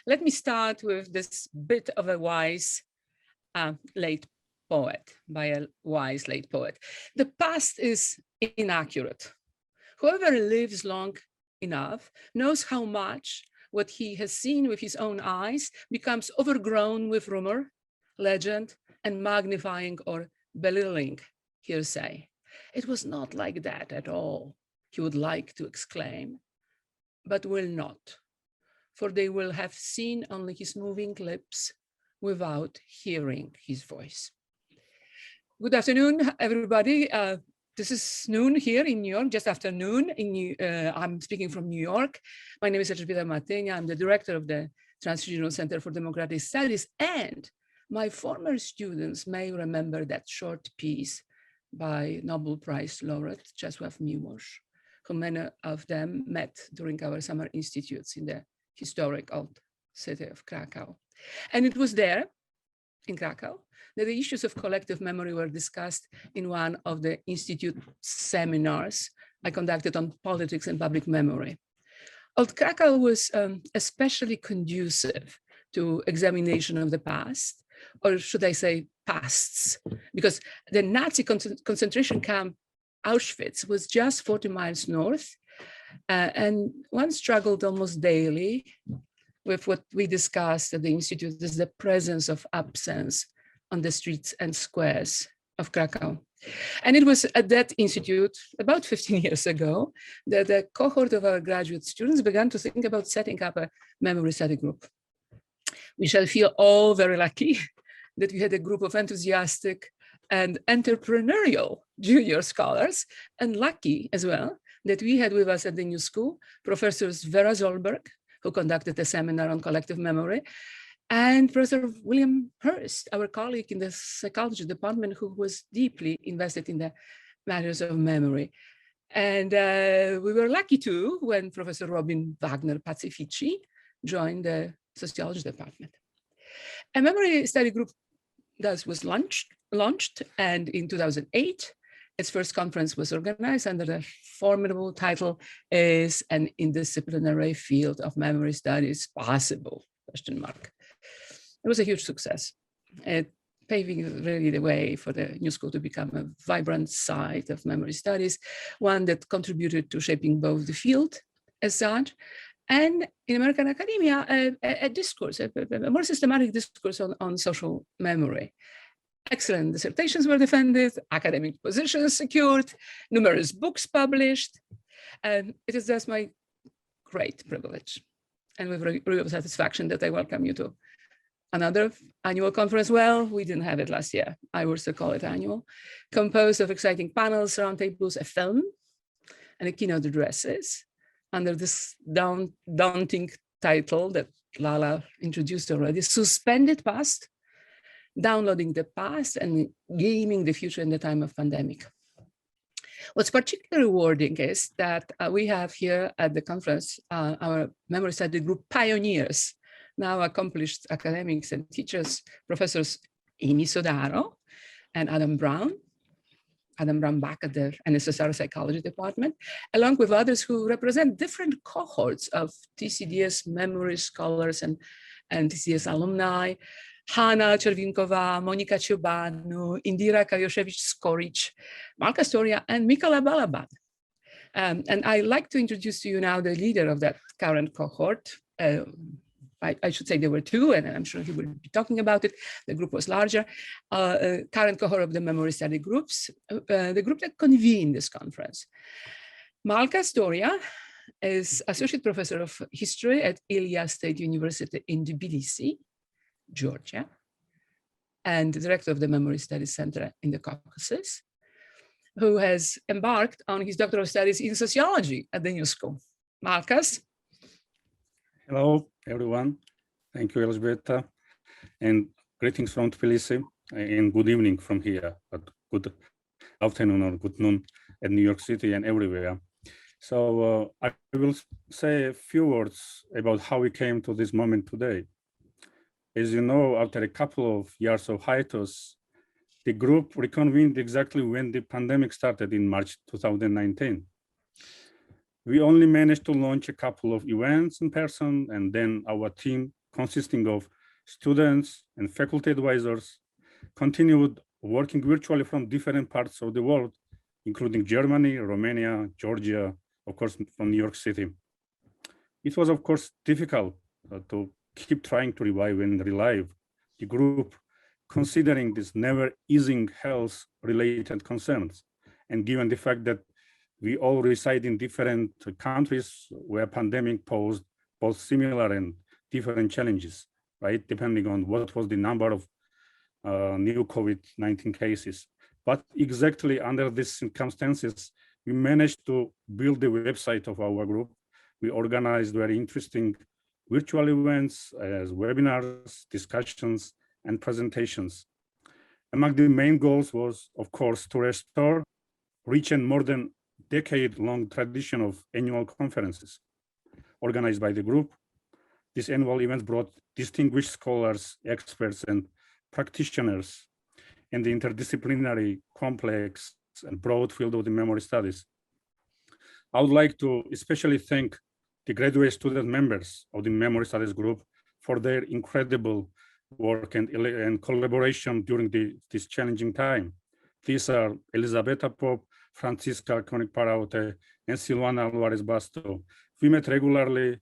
Let me start with this bit of a wise late poet, by a wise late poet. The past is inaccurate. Whoever lives long enough knows how much what he has seen with his own eyes becomes overgrown with rumor, legend, and magnifying or belittling hearsay. It was not like that at all, he would like to exclaim, but will not, for they will have seen only his moving lips without hearing his voice. Good afternoon, everybody. This is noon here in New York, just after noon. I'm speaking from New York. My name is Elżbieta Matynia. I'm the director of the Transfusional Center for Democratic Studies. And my former students may remember that short piece by Nobel Prize laureate Czesław Miłosz, who many of them met during our summer institutes in the historic old city of Krakow. And it was there, in Krakow, that the issues of collective memory were discussed in one of the institute seminars I conducted on politics and public memory. Old Krakow was especially conducive to examination of the past, or should I say pasts, because the Nazi concentration camp Auschwitz was just 40 miles north, and one struggled almost daily with what we discussed at the Institute is the presence of absence on the streets and squares of Krakow. And it was at that institute about 15 years ago that a cohort of our graduate students began to think about setting up a memory study group. We shall feel all very lucky that we had a group of enthusiastic and entrepreneurial junior scholars, and lucky as well that we had with us at the new school Professors Vera Zollberg, who conducted a seminar on collective memory, and Professor William Hurst, our colleague in the psychology department, who was deeply invested in the matters of memory. And we were lucky too when Professor Robin Wagner-Pacifici joined the sociology department. A memory study group thus was launched, and in 2008, its first conference was organized under the formidable title, "Is an Interdisciplinary Field of Memory Studies Possible?" It was a huge success, paving really the way for the new school to become a vibrant site of memory studies, one that contributed to shaping both the field as such, and in American academia, a discourse, a more systematic discourse on social memory. Excellent dissertations were defended, academic positions secured, numerous books published, and it is thus my great privilege and with real satisfaction that I welcome you to another annual conference. Well, we didn't have it last year. I will still call it annual, composed of exciting panels, roundtables, a film, and a keynote addresses under this daunting title that Lala introduced already, Suspended Past, Downloading the Past and Gaming the Future in the Time of Pandemic. What's particularly rewarding is that we have here at the conference our memory study group pioneers, now accomplished academics and teachers, Professors Amy Sodaro and Adam Brown back at the NSSR Psychology Department, along with others who represent different cohorts of TCDS memory scholars and TCDS alumni, Hana Cervinkova, Monika Ciobanu, Indira Kajoszewicz-Skoric, Malka Storia, and Mikola Balaban. And I'd like to introduce to you now the leader of that current cohort. I should say there were two, and I'm sure he will be talking about it. The group was larger. Current cohort of the memory study groups, the group that convened this conference. Malka Storia is Associate Professor of History at Ilia State University in Tbilisi, Georgia, and the director of the Memory Studies Center in the Caucasus, who has embarked on his doctoral studies in sociology at the new school. Malkas. Hello, everyone. Thank you, Elżbieta, and greetings from Tbilisi, and good evening from here, but good afternoon or good noon at New York City and everywhere. So I will say a few words about how we came to this moment today. As you know, after a couple of years of hiatus, the group reconvened exactly when the pandemic started in March 2019. We only managed to launch a couple of events in person, and then our team consisting of students and faculty advisors, continued working virtually from different parts of the world, including Germany, Romania, Georgia, of course, from New York City. It was, of course, difficult to keep trying to revive and relive the group, considering these never-easing health-related concerns, and given the fact that we all reside in different countries where pandemic posed both similar and different challenges, right? Depending on what was the number of new COVID-19 cases. But exactly under these circumstances, we managed to build the website of our group. We organized very interesting virtual events as webinars, discussions, and presentations. Among the main goals was, of course, to restore rich and more than decade-long tradition of annual conferences organized by the group. These annual events brought distinguished scholars, experts, and practitioners in the interdisciplinary, complex, and broad field of the memory studies. I would like to especially thank the graduate student members of the memory studies group for their incredible work and collaboration during this challenging time. These are Elisabetta Pop, Francisca Koenig-Paraute, and Silvana Alvarez-Basto. We met regularly,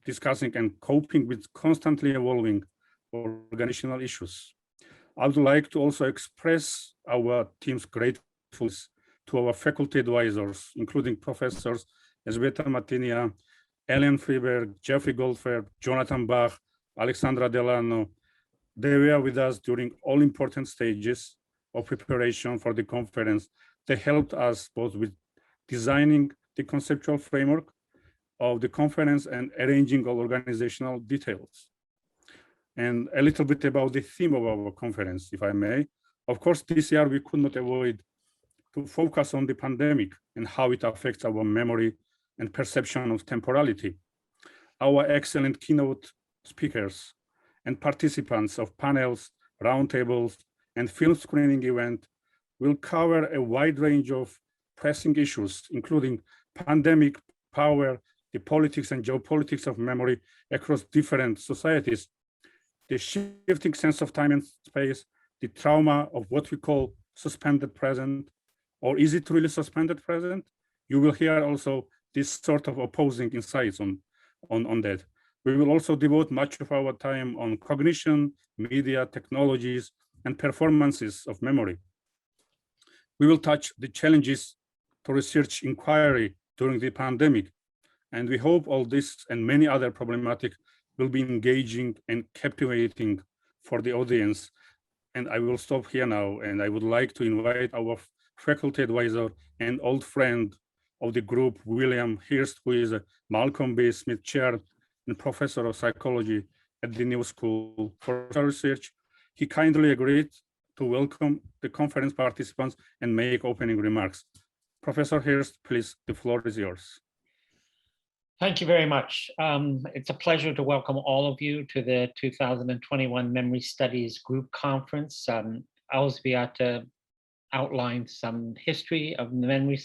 discussing and coping with constantly evolving organizational issues. I would like to also express our team's gratefulness to our faculty advisors, including professors Elżbieta Matinia, Ellen Freeberg, Jeffrey Goldfarb, Jonathan Bach, Alexandra Delano. They were with us during all important stages of preparation for the conference. They helped us both with designing the conceptual framework of the conference and arranging all organizational details. And a little bit about the theme of our conference, if I may. Of course, this year we could not avoid to focus on the pandemic and how it affects our memory and perception of temporality. Our excellent keynote speakers and participants of panels, roundtables, and film screening event will cover a wide range of pressing issues, including pandemic, power, the politics and geopolitics of memory across different societies, the shifting sense of time and space, the trauma of what we call suspended present, or is it really suspended present? You will hear also this sort of opposing insights on that. We will also devote much of our time on cognition, media, technologies, and performances of memory. We will touch the challenges to research inquiry during the pandemic, and we hope all this and many other problematic will be engaging and captivating for the audience. And I will stop here now, and I would like to invite our faculty advisor and old friend of the group, William Hirst, who is a Malcolm B. Smith Chair and Professor of Psychology at the New School for Research. He kindly agreed to welcome the conference participants and make opening remarks. Professor Hirst, please, the floor is yours. Thank you very much. It's a pleasure to welcome all of you to the 2021 Memory Studies Group Conference. Elżbieta outlined some history of the Memory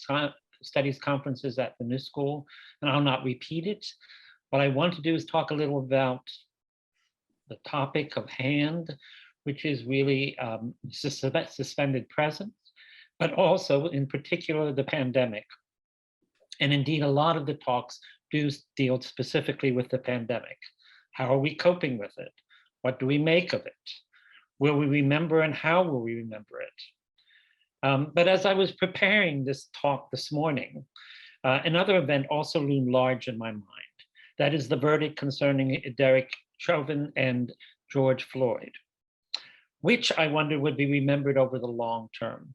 Studies conferences at the New School, and I'll not repeat it. What I want to do is talk a little about the topic of hand, which is really suspended presence, but also in particular the pandemic. And indeed, a lot of the talks do deal specifically with the pandemic. How are we coping with it? What do we make of it? Will we remember, and how will we remember it? But as I was preparing this talk this morning, another event also loomed large in my mind. That is the verdict concerning Derek Chauvin and George Floyd, which I wonder would be remembered over the long term.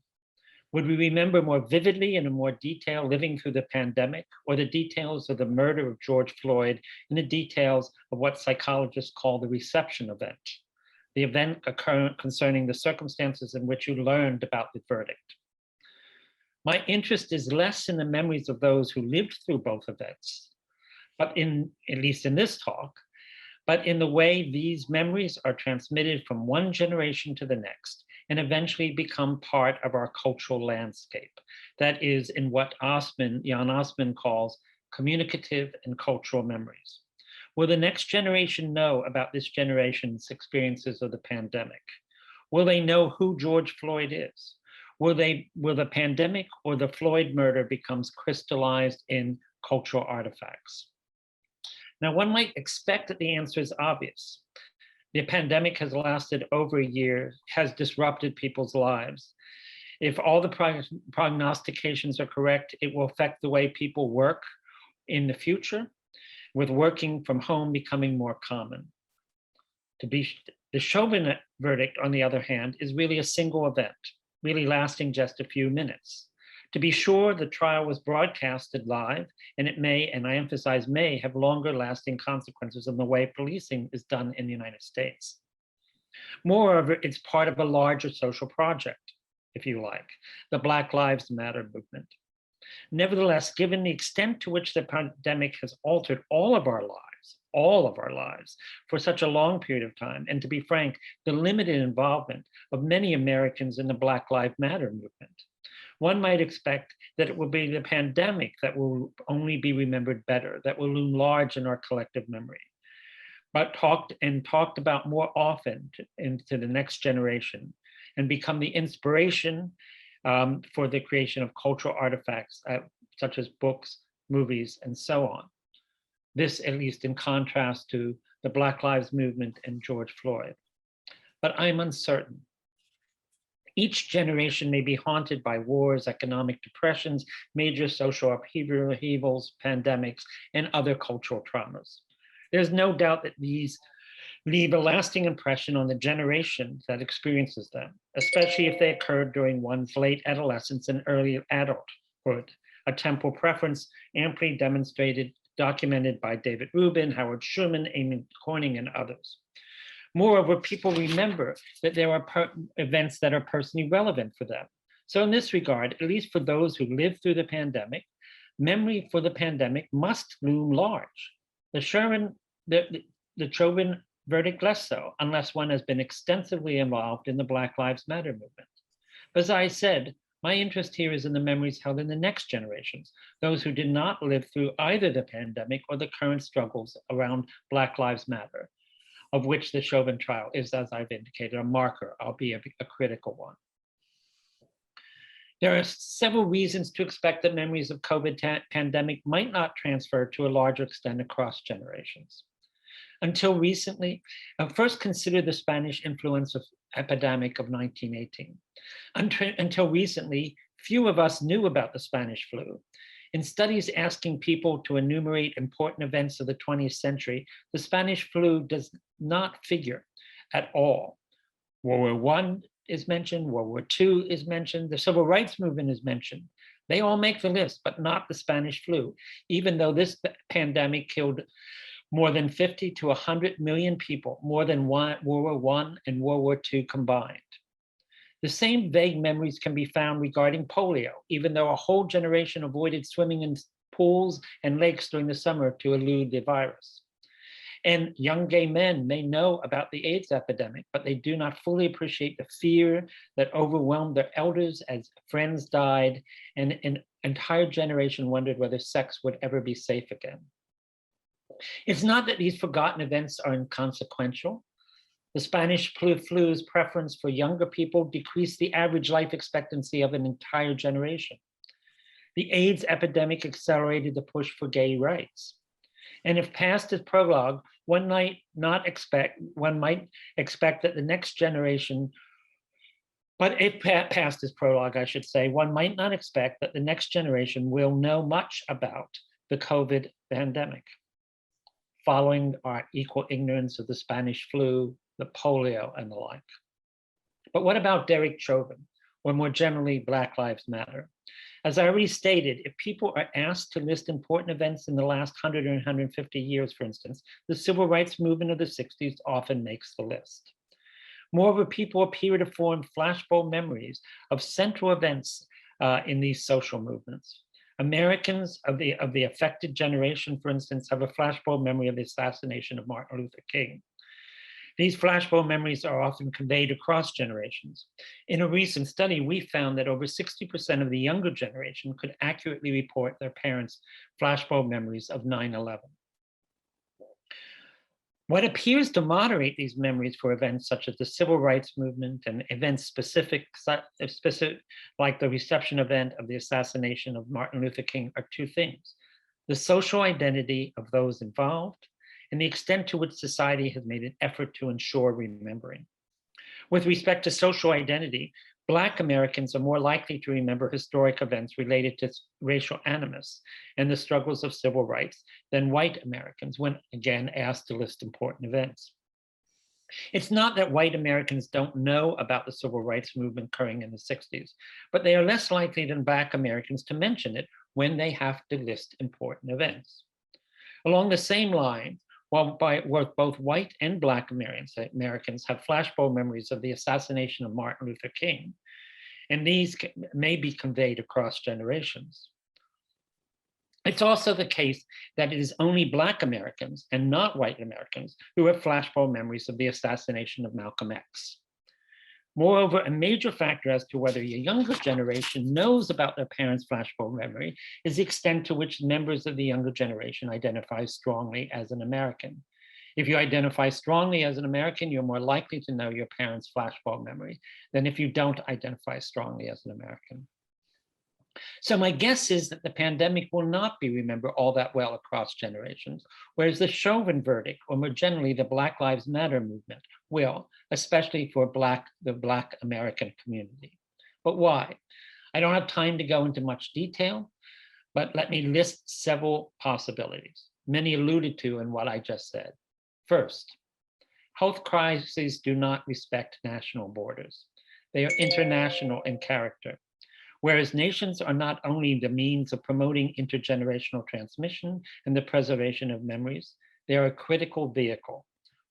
Would we remember more vividly and in more detail living through the pandemic, or the details of the murder of George Floyd and the details of what psychologists call the reception event, the event concerning the circumstances in which you learned about the verdict? My interest is less in the memories of those who lived through both events, but at least in this talk, but in the way these memories are transmitted from one generation to the next and eventually become part of our cultural landscape. That is in what Jan Osman calls communicative and cultural memories. Will the next generation know about this generation's experiences of the pandemic? Will they know who George Floyd is? Will the pandemic or the Floyd murder becomes crystallized in cultural artifacts? Now, one might expect that the answer is obvious. The pandemic has lasted over a year, has disrupted people's lives. If all the prognostications are correct, it will affect the way people work in the future, with working from home becoming more common. The Chauvin verdict, on the other hand, is really a single event, really lasting just a few minutes. To be sure, the trial was broadcasted live, and it may, and I emphasize may, have longer lasting consequences in the way policing is done in the United States. Moreover, it's part of a larger social project, if you like, the Black Lives Matter movement. Nevertheless, given the extent to which the pandemic has altered all of our lives for such a long period of time, and to be frank, the limited involvement of many Americans in the Black Lives Matter movement, one might expect that it will be the pandemic that will only be remembered better, that will loom large in our collective memory, but talked about more often into the next generation and become the inspiration for the creation of cultural artifacts such as books, movies, and so on. This, at least in contrast to the Black Lives Movement and George Floyd. But I'm uncertain. Each generation may be haunted by wars, economic depressions, major social upheavals, pandemics, and other cultural traumas. There's no doubt that these leave a lasting impression on the generation that experiences them, especially if they occurred during one's late adolescence and early adulthood, a temporal preference amply documented by David Rubin, Howard Schuman, Amy Corning, and others. Moreover, people remember that there are events that are personally relevant for them. So in this regard, at least for those who lived through the pandemic, memory for the pandemic must loom large. The Chauvin verdict less so, unless one has been extensively involved in the Black Lives Matter movement. But as I said, my interest here is in the memories held in the next generations, those who did not live through either the pandemic or the current struggles around Black Lives Matter, of which the Chauvin trial is, as I've indicated, a marker, albeit a critical one. There are several reasons to expect that memories of COVID pandemic might not transfer to a larger extent across generations. Until recently, first consider the Spanish influenza epidemic of 1918. Until recently, few of us knew about the Spanish flu. In studies asking people to enumerate important events of the 20th century, the Spanish flu does not figure at all. World War I is mentioned, World War II is mentioned, the Civil Rights Movement is mentioned. They all make the list, but not the Spanish flu, even though this pandemic killed more than 50 to 100 million people, more than World War I and World War II combined. The same vague memories can be found regarding polio, even though a whole generation avoided swimming in pools and lakes during the summer to elude the virus. And young gay men may know about the AIDS epidemic, but they do not fully appreciate the fear that overwhelmed their elders as friends died, and an entire generation wondered whether sex would ever be safe again. It's not that these forgotten events are inconsequential. The Spanish flu's preference for younger people decreased the average life expectancy of an entire generation. The AIDS epidemic accelerated the push for gay rights. And if past is prologue, one might expect that the next generation, but if past is prologue, I should say, one might not expect that the next generation will know much about the COVID pandemic, following our equal ignorance of the Spanish flu, the polio, and the like. But what about Derek Chauvin, or more generally, Black Lives Matter? As I already stated, if people are asked to list important events in the last 100 or 150 years, for instance, the civil rights movement of the 60s often makes the list. Moreover, people appear to form flashbulb memories of central events in these social movements. Americans of the affected generation, for instance, have a flashbulb memory of the assassination of Martin Luther King. These flashbulb memories are often conveyed across generations. In a recent study, we found that over 60% of the younger generation could accurately report their parents' flashbulb memories of 9/11. What appears to moderate these memories for events such as the civil rights movement and events specific like the reception event of the assassination of Martin Luther King are two things: the social identity of those involved and the extent to which society has made an effort to ensure remembering. With respect to social identity, Black Americans are more likely to remember historic events related to racial animus and the struggles of civil rights than white Americans when, again, asked to list important events. It's not that white Americans don't know about the civil rights movement occurring in the 60s, but they are less likely than Black Americans to mention it when they have to list important events. Along the same line, while both white and Black Americans have flashbulb memories of the assassination of Martin Luther King, and these may be conveyed across generations. It's also the case that it is only Black Americans and not white Americans who have flashbulb memories of the assassination of Malcolm X. Moreover, a major factor as to whether a younger generation knows about their parents' flashbulb memory is the extent to which members of the younger generation identify strongly as an American. If you identify strongly as an American, you're more likely to know your parents' flashbulb memory than if you don't identify strongly as an American. So my guess is that the pandemic will not be remembered all that well across generations, whereas the Chauvin verdict, or more generally the Black Lives Matter movement, will, especially for the Black American community. But why? I don't have time to go into much detail, but let me list several possibilities, many alluded to in what I just said. First, health crises do not respect national borders. They are international in character. Whereas nations are not only the means of promoting intergenerational transmission and the preservation of memories, they are a critical vehicle.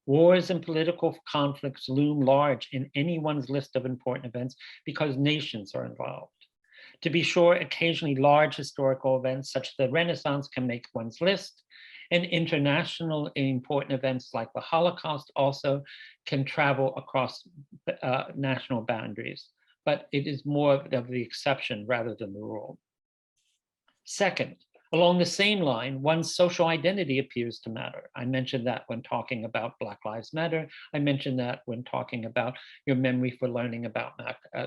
Wars and political conflicts loom large in anyone's list of important events because nations are involved. To be sure, occasionally large historical events such as the Renaissance can make one's list, and international important events like the Holocaust also can travel across national boundaries, but it is more of the exception rather than the rule. Second, along the same line, one's social identity appears to matter. I mentioned that when talking about Black Lives Matter. I mentioned that when talking about your memory for learning about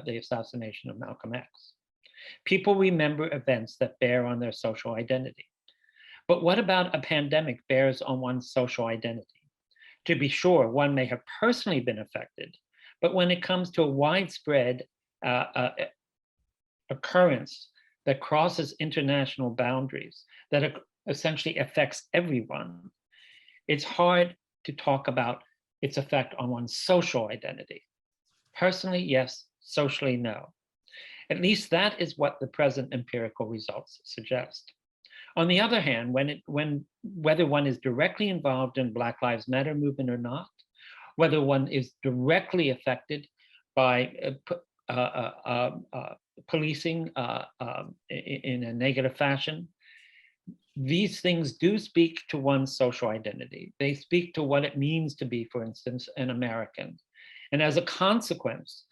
the assassination of Malcolm X. People remember events that bear on their social identity. But what about a pandemic bears on one's social identity? To be sure, one may have personally been affected, but when it comes to a widespread occurrence that crosses international boundaries, that essentially affects everyone, it's hard to talk about its effect on one's social identity. Personally, yes. Socially, no. At least that is what the present empirical results suggest. On the other hand, whether one is directly involved in Black Lives Matter movement or not, whether one is directly affected by policing in a negative fashion, these things do speak to one's social identity. They speak to what it means to be, for instance, an American. And as a consequence,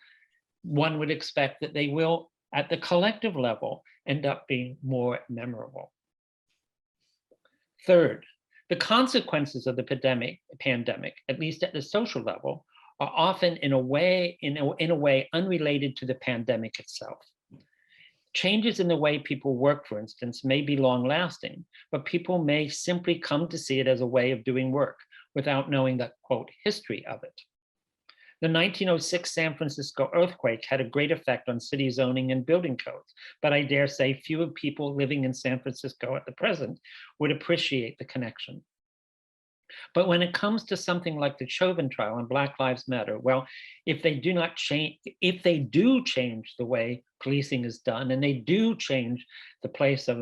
one would expect that they will, at the collective level, end up being more memorable. Third, the consequences of the pandemic, at least at the social level, are often in a way unrelated to the pandemic itself. Changes in the way people work, for instance, may be long-lasting, but people may simply come to see it as a way of doing work without knowing the, quote, history of it. The 1906 San Francisco earthquake had a great effect on city zoning and building codes, but I dare say fewer people living in San Francisco at the present would appreciate the connection. But when it comes to something like the Chauvin trial and Black Lives Matter, well, if they do change the way policing is done, and they do change the place of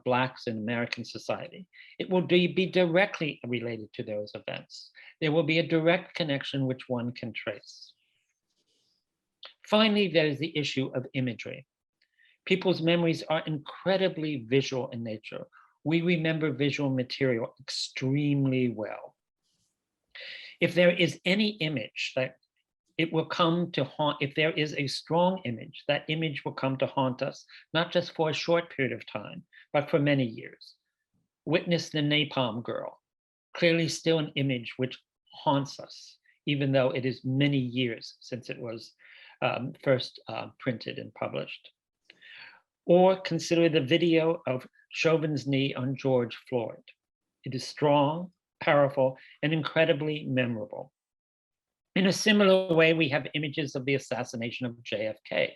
Blacks in American society, it will be directly related to those events. There will be a direct connection which one can trace. Finally, there is the issue of imagery. People's memories are incredibly visual in nature. We remember visual material extremely well. If there is any image that it will come to haunt, if there is a strong image, that image will come to haunt us, not just for a short period of time, but for many years. Witness the Napalm Girl, clearly still an image which haunts us, even though it is many years since it was first printed and published. Or consider the video of Chauvin's knee on George Floyd. It is strong, powerful, and incredibly memorable. In a similar way, we have images of the assassination of JFK,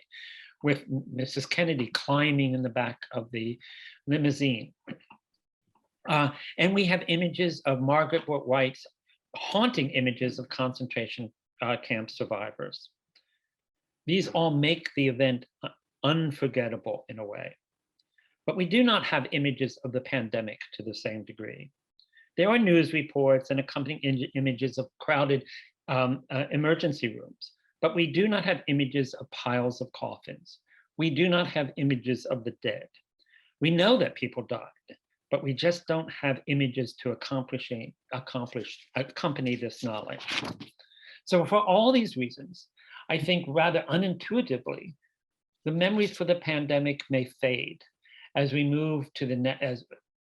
with Mrs. Kennedy climbing in the back of the limousine. And we have images of Margaret White's haunting images of concentration camp survivors. These all make the event unforgettable in a way. But we do not have images of the pandemic to the same degree. There are news reports and accompanying images of crowded emergency rooms, but we do not have images of piles of coffins. We do not have images of the dead. We know that people died, but we just don't have images to accompany this knowledge. So for all these reasons, I think rather unintuitively, the memories for the pandemic may fade as we move to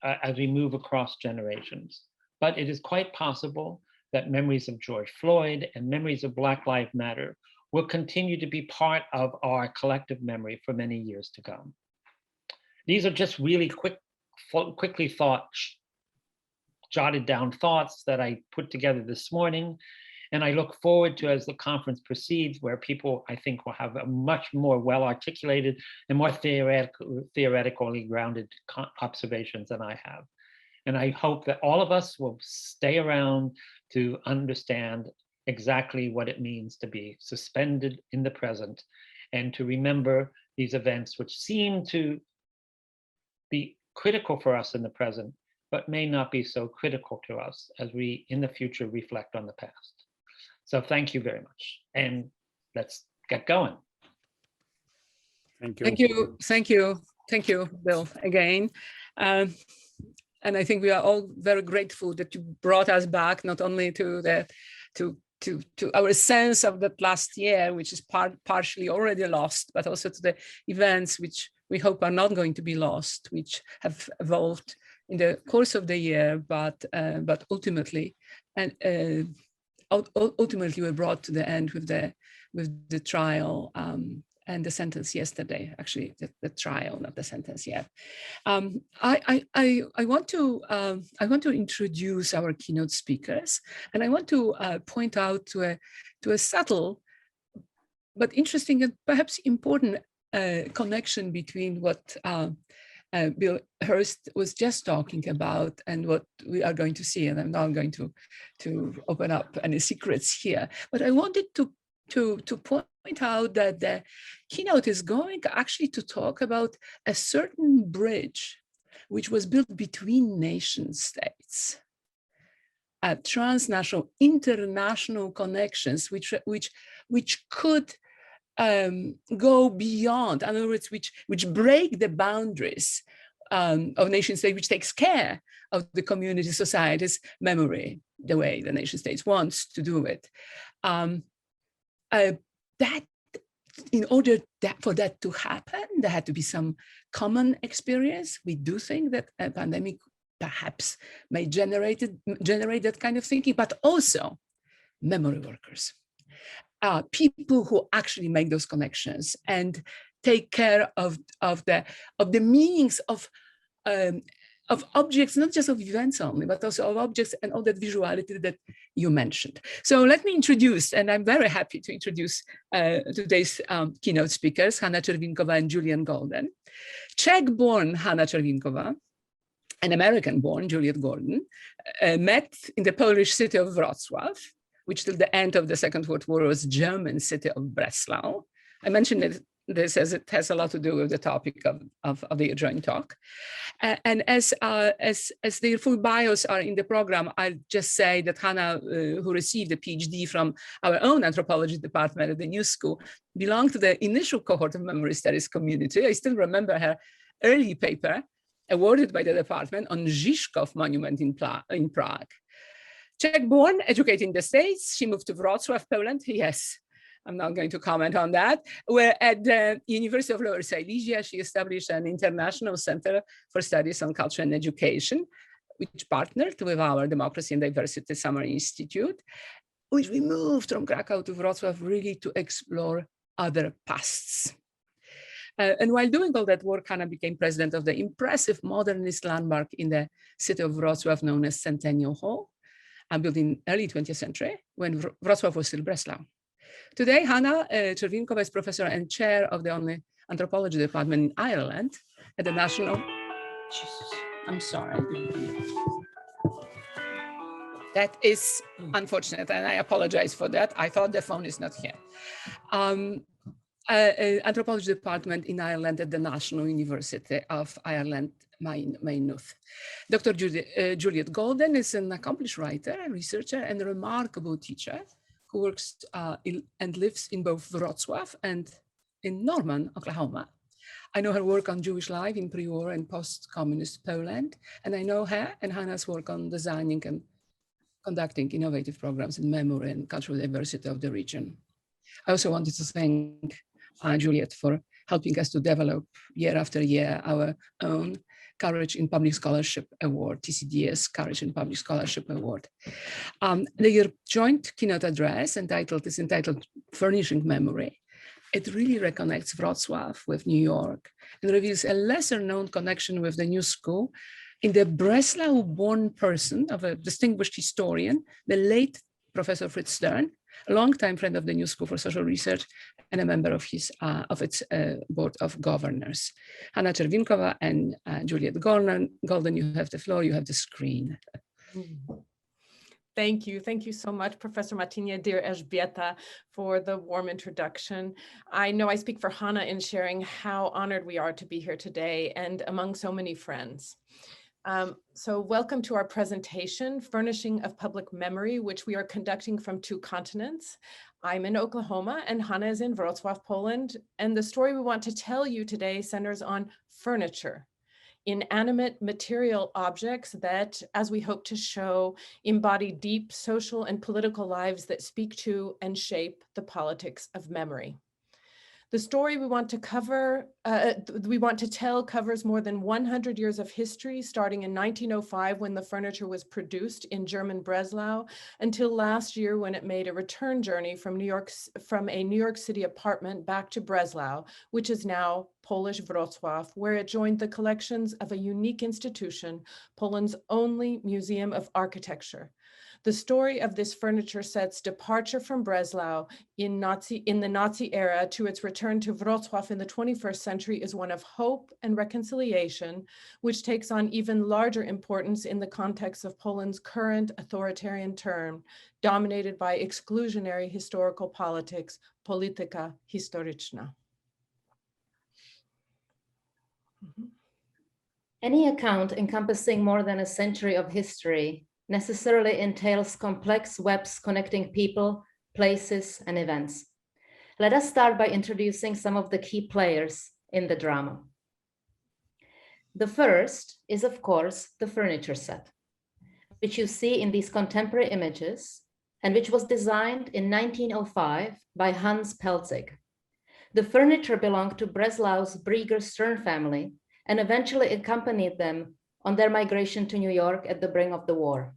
as we move across generations. But it is quite possible that memories of George Floyd and memories of Black Lives Matter will continue to be part of our collective memory for many years to come. These are just really quickly jotted down thoughts that I put together this morning. And I look forward to, as the conference proceeds, where people, I think, will have a much more well-articulated and more theoretically grounded observations than I have. And I hope that all of us will stay around to understand exactly what it means to be suspended in the present and to remember these events which seem to be critical for us in the present, but may not be so critical to us as we in the future reflect on the past. So thank you very much. And let's get going. Thank you. Thank you. Thank you. Thank you, Bill, again. And I think we are all very grateful that you brought us back not only to the to our sense of that last year, which is partially already lost, but also to the events which we hope are not going to be lost, which have evolved in the course of the year, but ultimately ultimately were brought to the end with the trial and the sentence yesterday. Actually, the trial, not the sentence yet. I want to introduce our keynote speakers, and I want to point out to a subtle but interesting and perhaps important connection between what Bill Hurst was just talking about and what we are going to see. And I'm not going to open up any secrets here, but I wanted to point out that the keynote is going actually to talk about a certain bridge which was built between nation states, transnational, international connections, which could go beyond, in other words, which break the boundaries of nation state, which takes care of the community society's memory the way the nation states wants to do it. That in order for that to happen, there had to be some common experience. We do think that a pandemic perhaps may generate that kind of thinking, but also memory workers. People who actually make those connections and take care of the meanings of objects, not just of events only, but also of objects and all that visuality that you mentioned. So let me introduce, and I'm very happy to introduce today's keynote speakers, Hana Cervinkova and Julian Golden. Czech-born Hana Cervinkova, an American-born Juliet Gordon, met in the Polish city of Wroclaw, which till the end of the Second World War was German city of Breslau. I mentioned this as it has a lot to do with the topic of the joint talk. And as their full bios are in the program, I'll just say that Hana, who received a PhD from our own anthropology department at the New School, belonged to the initial cohort of memory studies community. I still remember her early paper awarded by the department on Žižkov monument in Prague. Czech-born, educated in the States, she moved to Wrocław, Poland. Yes, I'm not going to comment on that. Where at the University of Lower Silesia, she established an international center for studies on culture and education, which partnered with our Democracy and Diversity Summer Institute, which we moved from Krakow to Wrocław really to explore other pasts. And while doing all that work, Hana became president of the impressive modernist landmark in the city of Wrocław known as Centennial Hall, built in early 20th century when Wrocław was still Breslau. Today, Hana Cervinkova is professor and chair of the only anthropology department in Ireland at the National, Jesus, I'm sorry. That is unfortunate, and I apologize for that. I thought the phone is not here. Anthropology department in Ireland at the National University of Ireland, Maynooth. Dr. Juliet Golden is an accomplished writer, researcher, and a remarkable teacher who works and lives in both Wrocław and in Norman, Oklahoma. I know her work on Jewish life in pre-war and post-communist Poland, and I know her and Hana's work on designing and conducting innovative programs in memory and cultural diversity of the region. I also wanted to thank Juliet for helping us to develop year after year our own Courage in Public Scholarship Award, TCDS Courage in Public Scholarship Award. The joint keynote address is entitled Furnishing Memory. It really reconnects Wrocław with New York and reveals a lesser known connection with the new school in the Breslau-born person of a distinguished historian, the late Professor Fritz Stern, a longtime friend of the New School for Social Research and a member of its board of governors. Hana Cervinkova and Juliet Golden, you have the floor, you have the screen. Thank you. Thank you so much, Professor Martinia, dear Elżbieta, for the warm introduction. I know I speak for Hana in sharing how honored we are to be here today and among so many friends. So welcome to our presentation, Furnishing of Public Memory, which we are conducting from 2 continents. I'm in Oklahoma and Hana is in Wrocław, Poland. And the story we want to tell you today centers on furniture, inanimate material objects that, as we hope to show, embody deep social and political lives that speak to and shape the politics of memory. The story we want to tell covers more than 100 years of history, starting in 1905 when the furniture was produced in German Breslau, until last year when it made a return journey from a New York City apartment back to Breslau, which is now Polish Wrocław, where it joined the collections of a unique institution, Poland's only museum of architecture. The story of this furniture set's departure from Breslau in the Nazi era to its return to Wrocław in the 21st century is one of hope and reconciliation, which takes on even larger importance in the context of Poland's current authoritarian term, dominated by exclusionary historical politics, polityka historyczna. Any account encompassing more than a century of history necessarily entails complex webs connecting people, places, and events. Let us start by introducing some of the key players in the drama. The first is, of course, the furniture set, which you see in these contemporary images and which was designed in 1905 by Hans Pelzek. The furniture belonged to Breslau's Brieger Stern family and eventually accompanied them on their migration to New York at the brink of the war.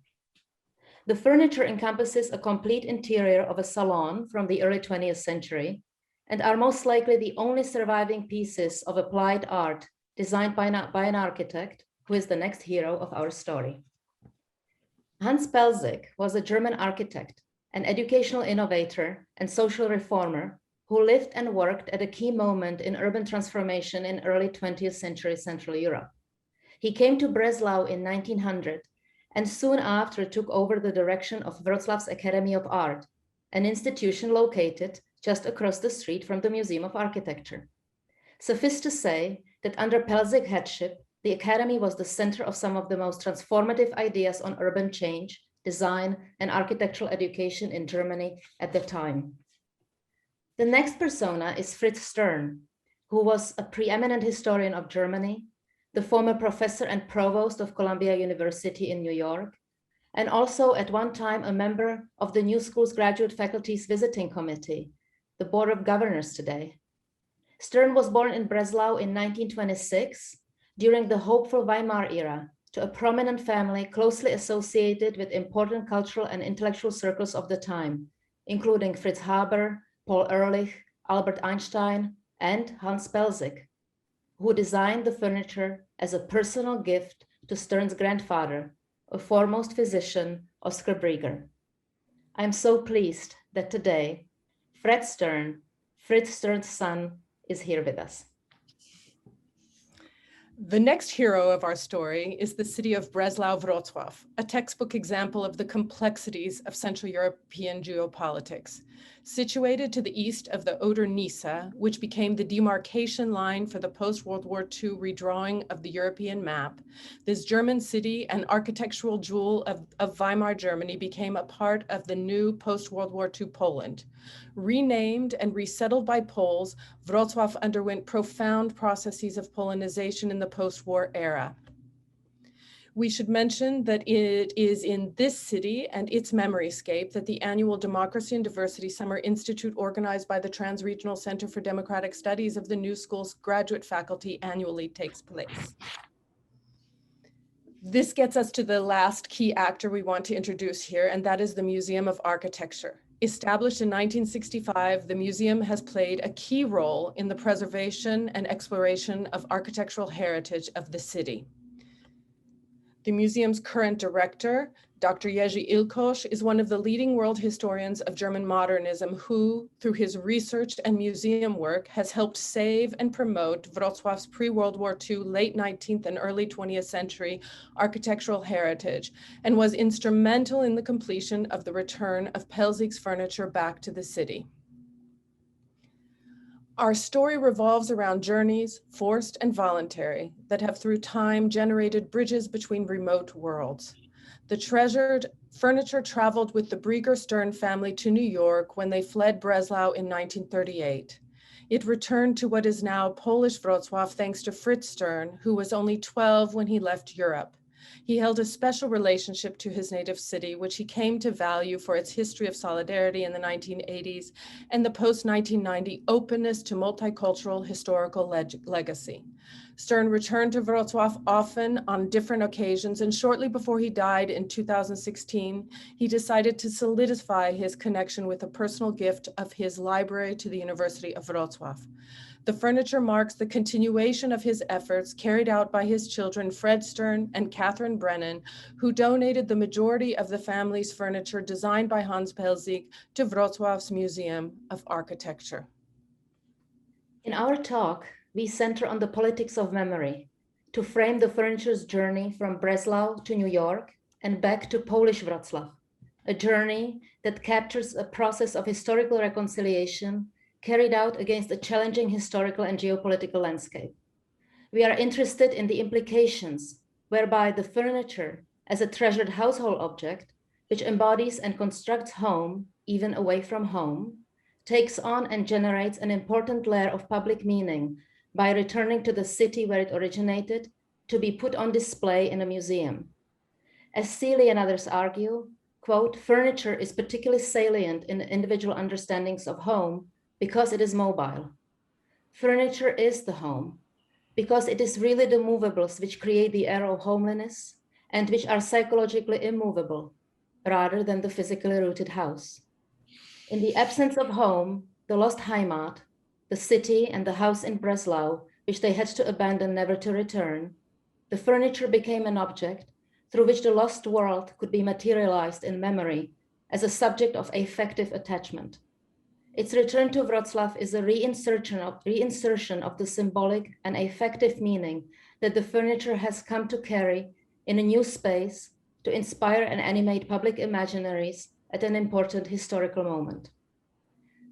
The furniture encompasses a complete interior of a salon from the early 20th century and are most likely the only surviving pieces of applied art designed by an architect who is the next hero of our story. Hans Pelzek was a German architect, an educational innovator and social reformer who lived and worked at a key moment in urban transformation in early 20th century Central Europe. He came to Breslau in 1900 and soon after took over the direction of Wrocław's Academy of Art, an institution located just across the street from the Museum of Architecture. Suffice to say that under Pelzek headship, the Academy was the center of some of the most transformative ideas on urban change, design, and architectural education in Germany at the time. The next persona is Fritz Stern, who was a preeminent historian of Germany, the former professor and provost of Columbia University in New York, and also at one time a member of the New School's Graduate Faculty's Visiting Committee, the Board of Governors today. Stern was born in Breslau in 1926 during the hopeful Weimar era to a prominent family closely associated with important cultural and intellectual circles of the time, including Fritz Haber, Paul Ehrlich, Albert Einstein, and Hans Pelzek, who designed the furniture as a personal gift to Stern's grandfather, a foremost physician, Oskar Brieger. I am so pleased that today, Fritz Stern's son, is here with us. The next hero of our story is the city of Breslau, Wrocław, a textbook example of the complexities of Central European geopolitics. Situated to the east of the Oder-Neisse, which became the demarcation line for the post-World War II redrawing of the European map, this German city and architectural jewel of Weimar Germany became a part of the new post-World War II Poland. Renamed and resettled by Poles, Wrocław underwent profound processes of Polonization in the post-war era. We should mention that it is in this city and its memoryscape that the annual Democracy and Diversity Summer Institute organized by the Transregional Center for Democratic Studies of the New School's graduate faculty annually takes place. This gets us to the last key actor we want to introduce here, and that is the Museum of Architecture. Established in 1965, the museum has played a key role in the preservation and exploration of architectural heritage of the city. The museum's current director, Dr. Jerzy Ilkosz, is one of the leading world historians of German modernism who, through his research and museum work, has helped save and promote Wrocław's pre-World War II, late 19th and early 20th century architectural heritage, and was instrumental in the completion of the return of Pelzek's furniture back to the city. Our story revolves around journeys, forced and voluntary, that have through time generated bridges between remote worlds. The treasured furniture traveled with the Brieger Stern family to New York when they fled Breslau in 1938. It returned to what is now Polish Wrocław thanks to Fritz Stern, who was only 12 when he left Europe. He held a special relationship to his native city, which he came to value for its history of solidarity in the 1980s and the post-1990 openness to multicultural historical legacy. Stern returned to Wrocław often on different occasions, and shortly before he died in 2016, he decided to solidify his connection with a personal gift of his library to the University of Wrocław. The furniture marks the continuation of his efforts carried out by his children, Fred Stern and Catherine Brennan, who donated the majority of the family's furniture designed by Hans Pelzek to Wrocław's Museum of Architecture. In our talk, we center on the politics of memory to frame the furniture's journey from Breslau to New York and back to Polish Wrocław, a journey that captures a process of historical reconciliation carried out against a challenging historical and geopolitical landscape. We are interested in the implications whereby the furniture as a treasured household object, which embodies and constructs home, even away from home, takes on and generates an important layer of public meaning by returning to the city where it originated to be put on display in a museum. As Seeley and others argue, quote, furniture is particularly salient in individual understandings of home because it is mobile. Furniture is the home because it is really the movables which create the air of homeliness and which are psychologically immovable rather than the physically rooted house. In the absence of home, the lost Heimat, the city and the house in Breslau, which they had to abandon never to return, the furniture became an object through which the lost world could be materialized in memory as a subject of affective attachment. Its return to Wrocław is a reinsertion of the symbolic and affective meaning that the furniture has come to carry in a new space to inspire and animate public imaginaries at an important historical moment.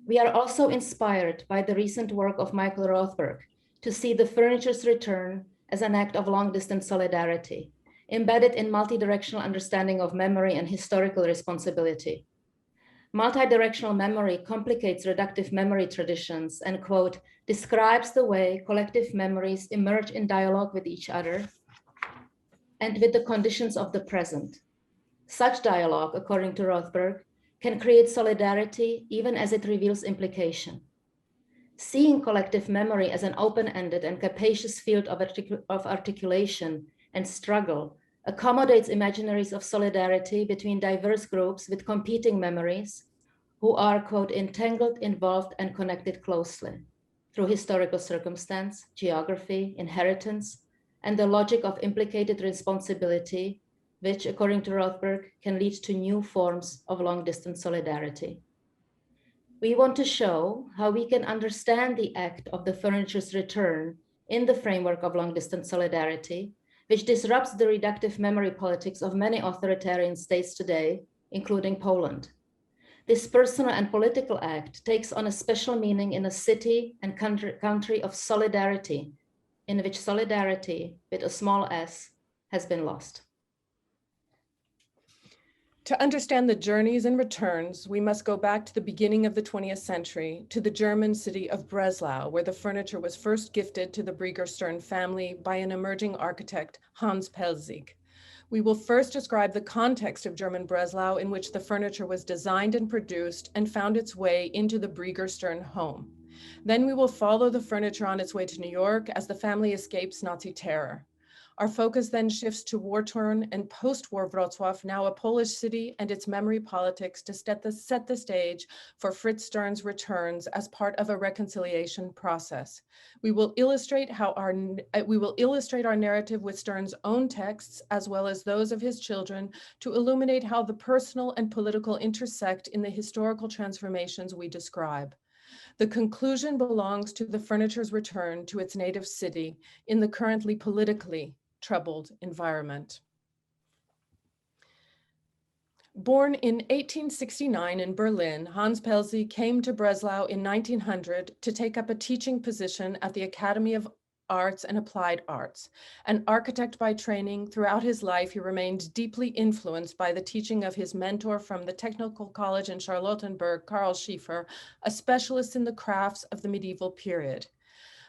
We are also inspired by the recent work of Michael Rothberg to see the furniture's return as an act of long-distance solidarity, embedded in multi-directional understanding of memory and historical responsibility. Multi-directional memory complicates reductive memory traditions and, quote, describes the way collective memories emerge in dialogue with each other and with the conditions of the present. Such dialogue, according to Rothberg, can create solidarity even as it reveals implication. Seeing collective memory as an open-ended and capacious field of articulation and struggle accommodates imaginaries of solidarity between diverse groups with competing memories who are, quote, entangled, involved, and connected closely through historical circumstance, geography, inheritance, and the logic of implicated responsibility, which, according to Rothberg, can lead to new forms of long-distance solidarity. We want to show how we can understand the act of the furniture's return in the framework of long-distance solidarity, which disrupts the reductive memory politics of many authoritarian states today, including Poland. This personal and political act takes on a special meaning in a city and country of solidarity, in which solidarity, with a small s, has been lost. To understand the journeys and returns, we must go back to the beginning of the 20th century, to the German city of Breslau, where the furniture was first gifted to the Stern family by an emerging architect, Hans Pelzek. We will first describe the context of German Breslau in which the furniture was designed and produced and found its way into the Stern home. Then we will follow the furniture on its way to New York as the family escapes Nazi terror. Our focus then shifts to war-torn and post-war Wrocław, now a Polish city, and its memory politics to set the stage for Fritz Stern's returns as part of a reconciliation process. We will illustrate our narrative with Stern's own texts, as well as those of his children, to illuminate how the personal and political intersect in the historical transformations we describe. The conclusion belongs to the furniture's return to its native city in the currently politically troubled environment. Born in 1869 in Berlin, Hans Pelzek came to Breslau in 1900 to take up a teaching position at the Academy of Arts and Applied Arts. An architect by training, throughout his life, he remained deeply influenced by the teaching of his mentor from the Technical College in Charlottenburg, Karl Schiefer, a specialist in the crafts of the medieval period.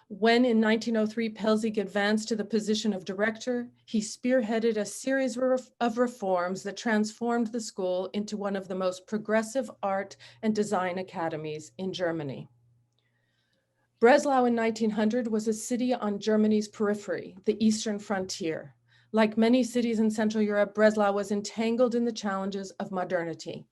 When in 1903, Pelzek advanced to the position of director, he spearheaded a series of reforms that transformed the school into one of the most progressive art and design academies in Germany. Breslau in 1900 was a city on Germany's periphery, the eastern frontier. Like many cities in Central Europe, Breslau was entangled in the challenges of modernity.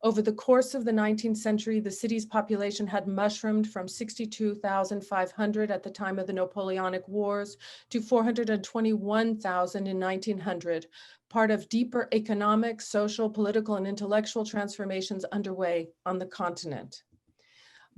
Over the course of the 19th century, the city's population had mushroomed from 62,500 at the time of the Napoleonic Wars to 421,000 in 1900, part of deeper economic, social, political, and intellectual transformations underway on the continent.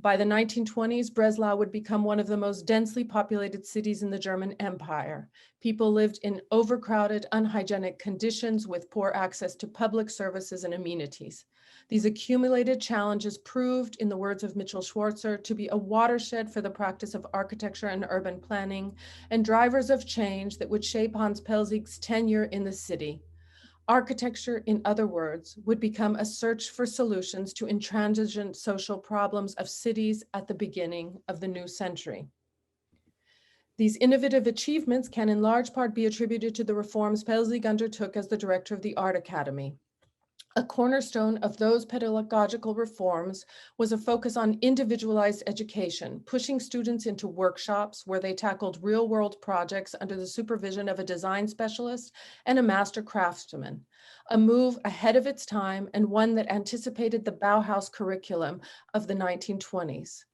By the 1920s, Breslau would become one of the most densely populated cities in the German Empire. People lived in overcrowded, unhygienic conditions with poor access to public services and amenities. These accumulated challenges proved, in the words of Mitchell Schwarzer, to be a watershed for the practice of architecture and urban planning and drivers of change that would shape Hans Pelzek's tenure in the city. Architecture, in other words, would become a search for solutions to intransigent social problems of cities at the beginning of the new century. These innovative achievements can in large part be attributed to the reforms Pelzek undertook as the director of the Art Academy. A cornerstone of those pedagogical reforms was a focus on individualized education, pushing students into workshops where they tackled real-world projects under the supervision of a design specialist and a master craftsman, a move ahead of its time and one that anticipated the Bauhaus curriculum of the 1920s.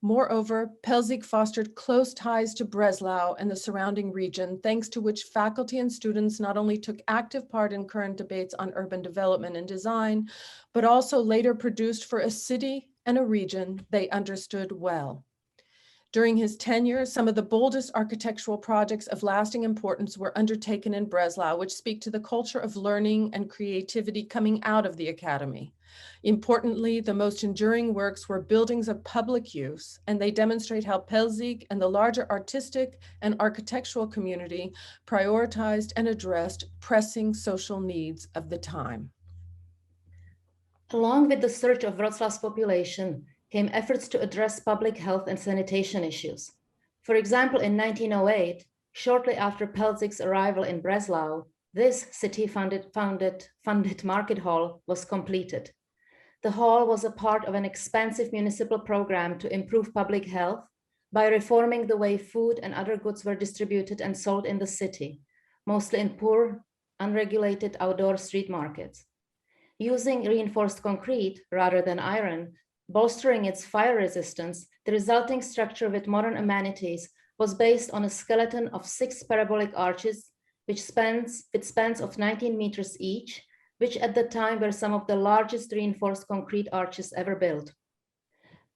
Moreover, Pelzek fostered close ties to Breslau and the surrounding region, thanks to which faculty and students not only took active part in current debates on urban development and design, but also later produced for a city and a region they understood well. During his tenure, some of the boldest architectural projects of lasting importance were undertaken in Breslau, which speak to the culture of learning and creativity coming out of the academy. Importantly, the most enduring works were buildings of public use, and they demonstrate how Pelzek and the larger artistic and architectural community prioritized and addressed pressing social needs of the time. Along with the surge of Wrocław's population came efforts to address public health and sanitation issues. For example, in 1908, shortly after Pelzek's arrival in Breslau, this city-funded market hall was completed. The hall was a part of an expansive municipal program to improve public health by reforming the way food and other goods were distributed and sold in the city, mostly in poor unregulated outdoor street markets. Using reinforced concrete rather than iron, bolstering its fire resistance, the resulting structure with modern amenities was based on a skeleton of 6 parabolic arches, with spans of 19 meters each, which at the time were some of the largest reinforced concrete arches ever built.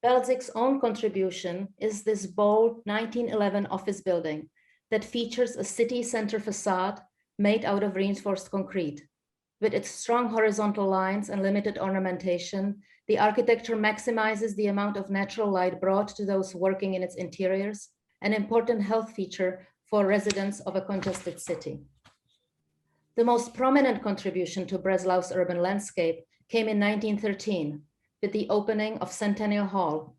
Pelzek's own contribution is this bold 1911 office building that features a city center facade made out of reinforced concrete. With its strong horizontal lines and limited ornamentation, the architecture maximizes the amount of natural light brought to those working in its interiors, an important health feature for residents of a congested city. The most prominent contribution to Breslau's urban landscape came in 1913 with the opening of Centennial Hall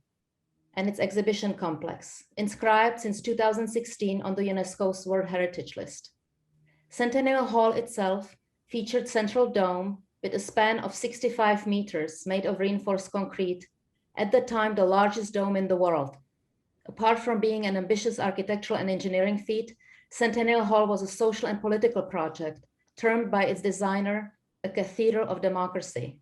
and its exhibition complex, inscribed since 2016 on the UNESCO's World Heritage List. Centennial Hall itself featured central dome with a span of 65 meters made of reinforced concrete, at the time the largest dome in the world. Apart from being an ambitious architectural and engineering feat, Centennial Hall was a social and political project termed by its designer a cathedral of democracy,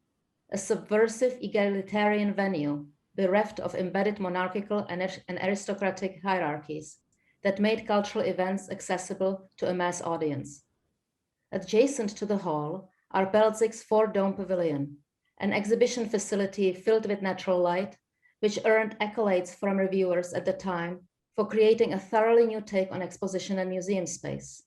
a subversive egalitarian venue bereft of embedded monarchical and aristocratic hierarchies that made cultural events accessible to a mass audience. Adjacent to the hall are Pelzek's 4-dome pavilion, an exhibition facility filled with natural light, which earned accolades from reviewers at the time for creating a thoroughly new take on exposition and museum space.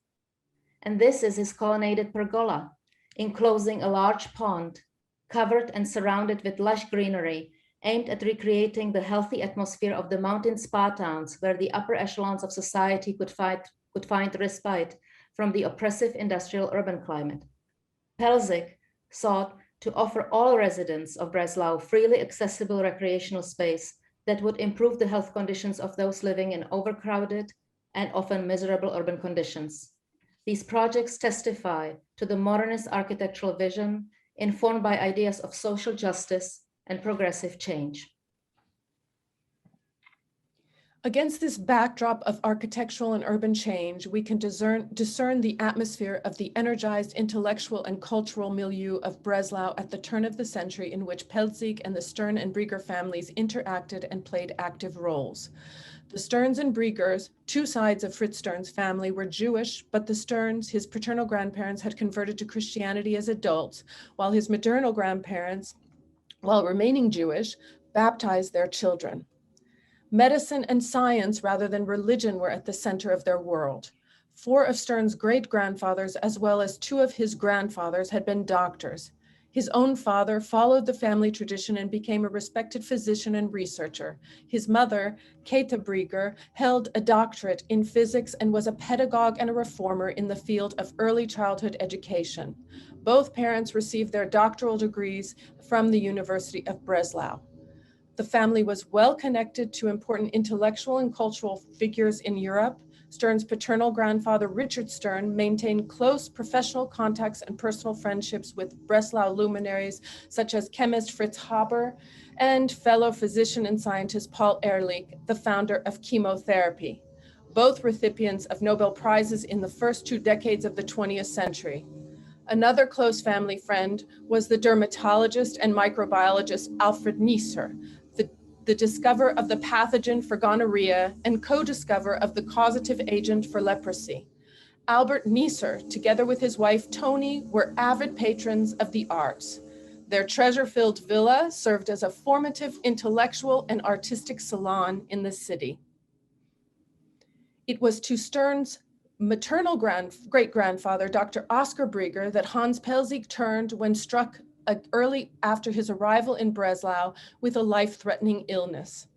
And this is his colonnaded pergola, enclosing a large pond, covered and surrounded with lush greenery, aimed at recreating the healthy atmosphere of the mountain spa towns where the upper echelons of society could find respite from the oppressive industrial urban climate. Pelzek sought to offer all residents of Breslau freely accessible recreational space that would improve the health conditions of those living in overcrowded and often miserable urban conditions. These projects testify to the modernist architectural vision informed by ideas of social justice and progressive change. Against this backdrop of architectural and urban change, we can discern the atmosphere of the energized intellectual and cultural milieu of Breslau at the turn of the century, in which Pelzek and the Stern and Brieger families interacted and played active roles. The Sterns and Briegers, two sides of Fritz Stern's family, were Jewish, but the Sterns, his paternal grandparents, had converted to Christianity as adults, while his maternal grandparents, while remaining Jewish, baptized their children. Medicine and science rather than religion were at the center of their world. 4 of Stern's great-grandfathers, as well as 2 of his grandfathers, had been doctors. His own father followed the family tradition and became a respected physician and researcher. His mother, Käthe Brieger, held a doctorate in physics and was a pedagogue and a reformer in the field of early childhood education. Both parents received their doctoral degrees from the University of Breslau. The family was well connected to important intellectual and cultural figures in Europe. Stern's paternal grandfather, Richard Stern, maintained close professional contacts and personal friendships with Breslau luminaries such as chemist Fritz Haber and fellow physician and scientist Paul Ehrlich, the founder of chemotherapy, both recipients of Nobel Prizes in the first 2 decades of the 20th century. Another close family friend was the dermatologist and microbiologist Alfred Neisser, the discoverer of the pathogen for gonorrhea and co-discoverer of the causative agent for leprosy. Albert Neisser, together with his wife Toni, were avid patrons of the arts. Their treasure-filled villa served as a formative intellectual and artistic salon in the city. It was to Stern's maternal great-grandfather, Dr. Oskar Brieger, that Hans Pelzek turned when struck early after his arrival in Breslau with a life-threatening illness.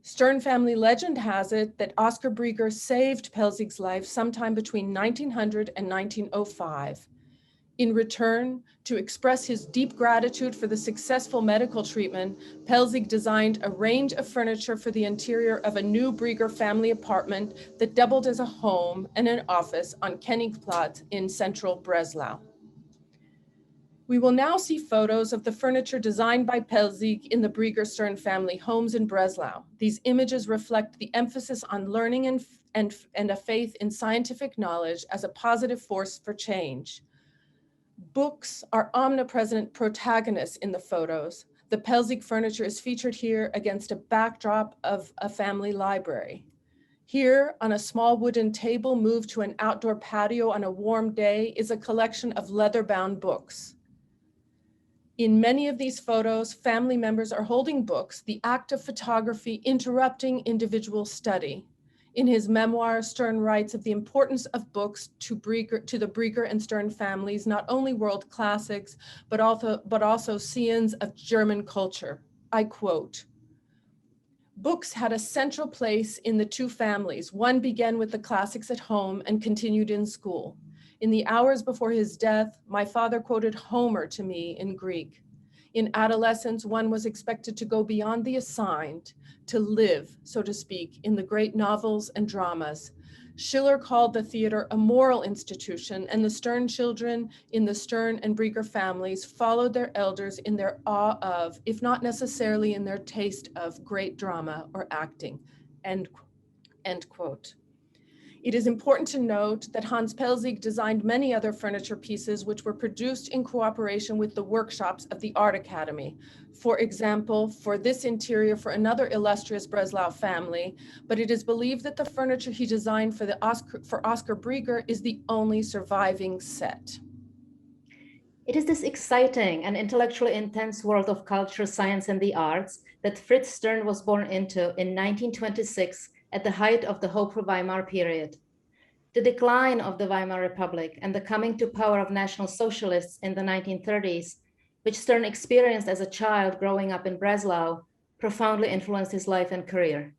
Stern family legend has it that Oskar Brieger saved Pelzek's life sometime between 1900 and 1905. In return, to express his deep gratitude for the successful medical treatment, Pelzek designed a range of furniture for the interior of a new Brieger family apartment that doubled as a home and an office on Königsplatz in central Breslau. We will now see photos of the furniture designed by Pelzek in the Brieger-Stern family homes in Breslau. These images reflect the emphasis on learning and a faith in scientific knowledge as a positive force for change. Books are omnipresent protagonists in the photos. The Pelzek furniture is featured here against a backdrop of a family library. Here, on a small wooden table moved to an outdoor patio on a warm day, is a collection of leather-bound books. In many of these photos, family members are holding books, the act of photography interrupting individual study. In his memoir, Stern writes of the importance of books to the Brieger and Stern families, not only world classics, but also scions of German culture. I quote, "Books had a central place in the two families. One began with the classics at home and continued in school. In the hours before his death, my father quoted Homer to me in Greek. In adolescence, one was expected to go beyond the assigned, to live, so to speak, in the great novels and dramas. Schiller called the theater a moral institution, and the Stern children in the Stern and Brieger families followed their elders in their awe of, if not necessarily in their taste of, great drama or acting," end quote. It is important to note that Hans Pelzek designed many other furniture pieces which were produced in cooperation with the workshops of the Art Academy. For example, for this interior for another illustrious Breslau family, but it is believed that the furniture he designed for Oscar Brieger is the only surviving set. It is this exciting and intellectually intense world of culture, science, and the arts that Fritz Stern was born into in 1926 at the height of the hopeful Weimar period. The decline of the Weimar Republic and the coming to power of National Socialists in the 1930s, which Stern experienced as a child growing up in Breslau, profoundly influenced his life and career.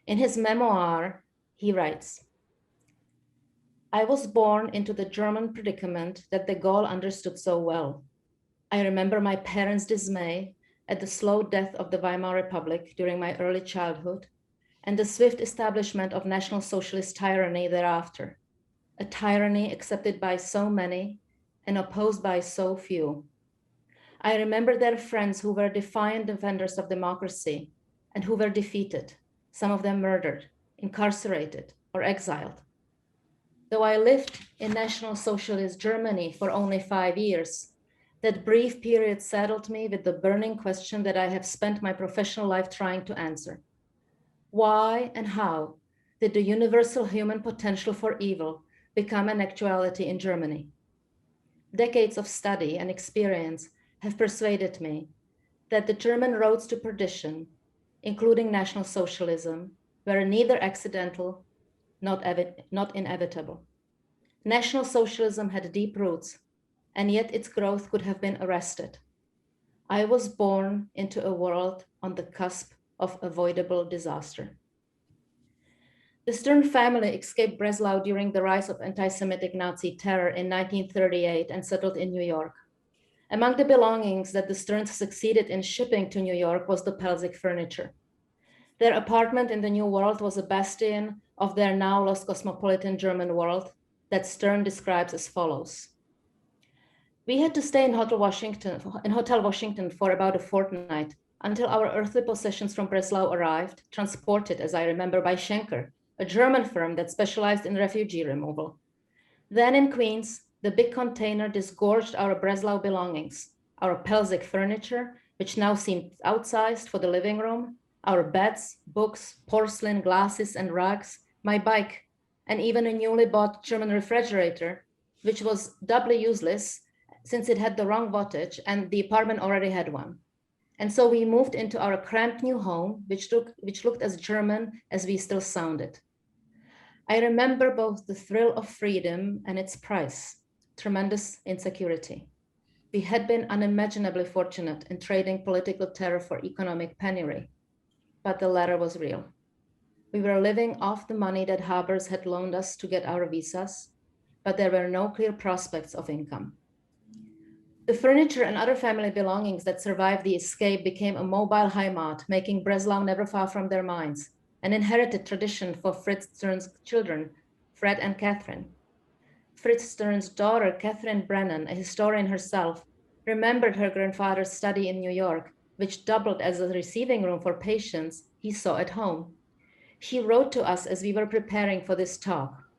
In his memoir, he writes, "I was born into the German predicament that de Gaulle understood so well. I remember my parents' dismay at the slow death of the Weimar Republic during my early childhood, and the swift establishment of National Socialist tyranny thereafter, a tyranny accepted by so many and opposed by so few. I remember their friends who were defiant defenders of democracy and who were defeated, some of them murdered, incarcerated, or exiled. Though I lived in National Socialist Germany for only 5 years, that brief period saddled me with the burning question that I have spent my professional life trying to answer. Why and how did the universal human potential for evil become an actuality in Germany? Decades of study and experience have persuaded me that the German roads to perdition, including National Socialism, were neither accidental nor inevitable. National Socialism had deep roots, and yet its growth could have been arrested. I was born into a world on the cusp of avoidable disaster." The Stern family escaped Breslau during the rise of anti-Semitic Nazi terror in 1938 and settled in New York. Among the belongings that the Sterns succeeded in shipping to New York was the Pelzek furniture. Their apartment in the New World was a bastion of their now lost cosmopolitan German world that Stern describes as follows. "We had to stay in Hotel Washington for about a fortnight until our earthly possessions from Breslau arrived, transported, as I remember, by Schenker, a German firm that specialized in refugee removal. Then in Queens, the big container disgorged our Breslau belongings, our Pelzek furniture, which now seemed outsized for the living room, our beds, books, porcelain, glasses, and rugs, my bike, and even a newly bought German refrigerator, which was doubly useless since it had the wrong wattage and the apartment already had one. And so we moved into our cramped new home, which looked as German as we still sounded. I remember both the thrill of freedom and its price, tremendous insecurity. We had been unimaginably fortunate in trading political terror for economic penury, but the latter was real. We were living off the money that Habers had loaned us to get our visas, but there were no clear prospects of income. The furniture and other family belongings that survived the escape became a mobile Heimat, making Breslau never far from their minds, an inherited tradition for Fritz Stern's children, Fred and Catherine. Fritz Stern's daughter, Catherine Brennan, a historian herself, remembered her grandfather's study in New York, which doubled as a receiving room for patients he saw at home. She wrote to us as we were preparing for this talk.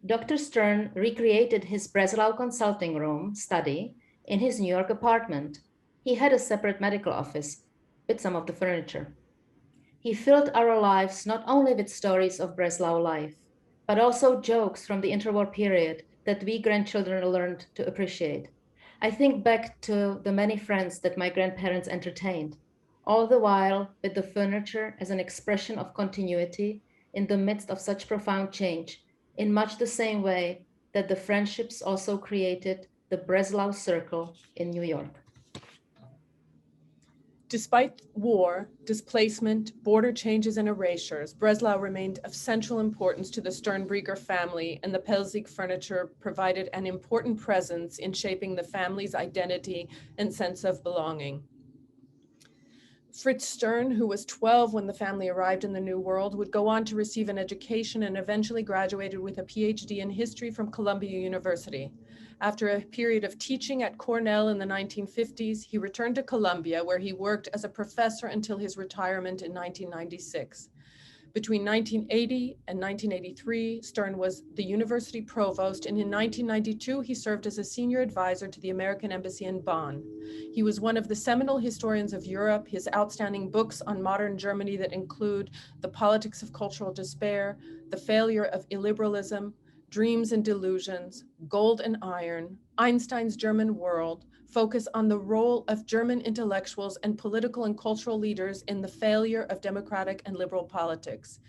Dr. Stern recreated his Breslau consulting room study in his New York apartment. He had a separate medical office with some of the furniture. He filled our lives not only with stories of Breslau life, but also jokes from the interwar period that we grandchildren learned to appreciate. I think back to the many friends that my grandparents entertained, all the while with the furniture as an expression of continuity in the midst of such profound change, in much the same way that the friendships also created the Breslau Circle in New York. Despite war, displacement, border changes, and erasures, Breslau remained of central importance to the Sternbrieger family, and the Pelzek furniture provided an important presence in shaping the family's identity and sense of belonging. Fritz Stern, who was 12 when the family arrived in the New World, would go on to receive an education and eventually graduated with a Ph.D. in history from Columbia University. After a period of teaching at Cornell in the 1950s, he returned to Columbia, where he worked as a professor until his retirement in 1996. Between 1980 and 1983, Stern was the university provost, and in 1992, he served as a senior advisor to the American Embassy in Bonn. He was one of the seminal historians of Europe. His outstanding books on modern Germany that include The Politics of Cultural Despair, The Failure of Illiberalism, Dreams and Delusions, Gold and Iron, Einstein's German World, focus on the role of German intellectuals and political and cultural leaders in the failure of democratic and liberal politics.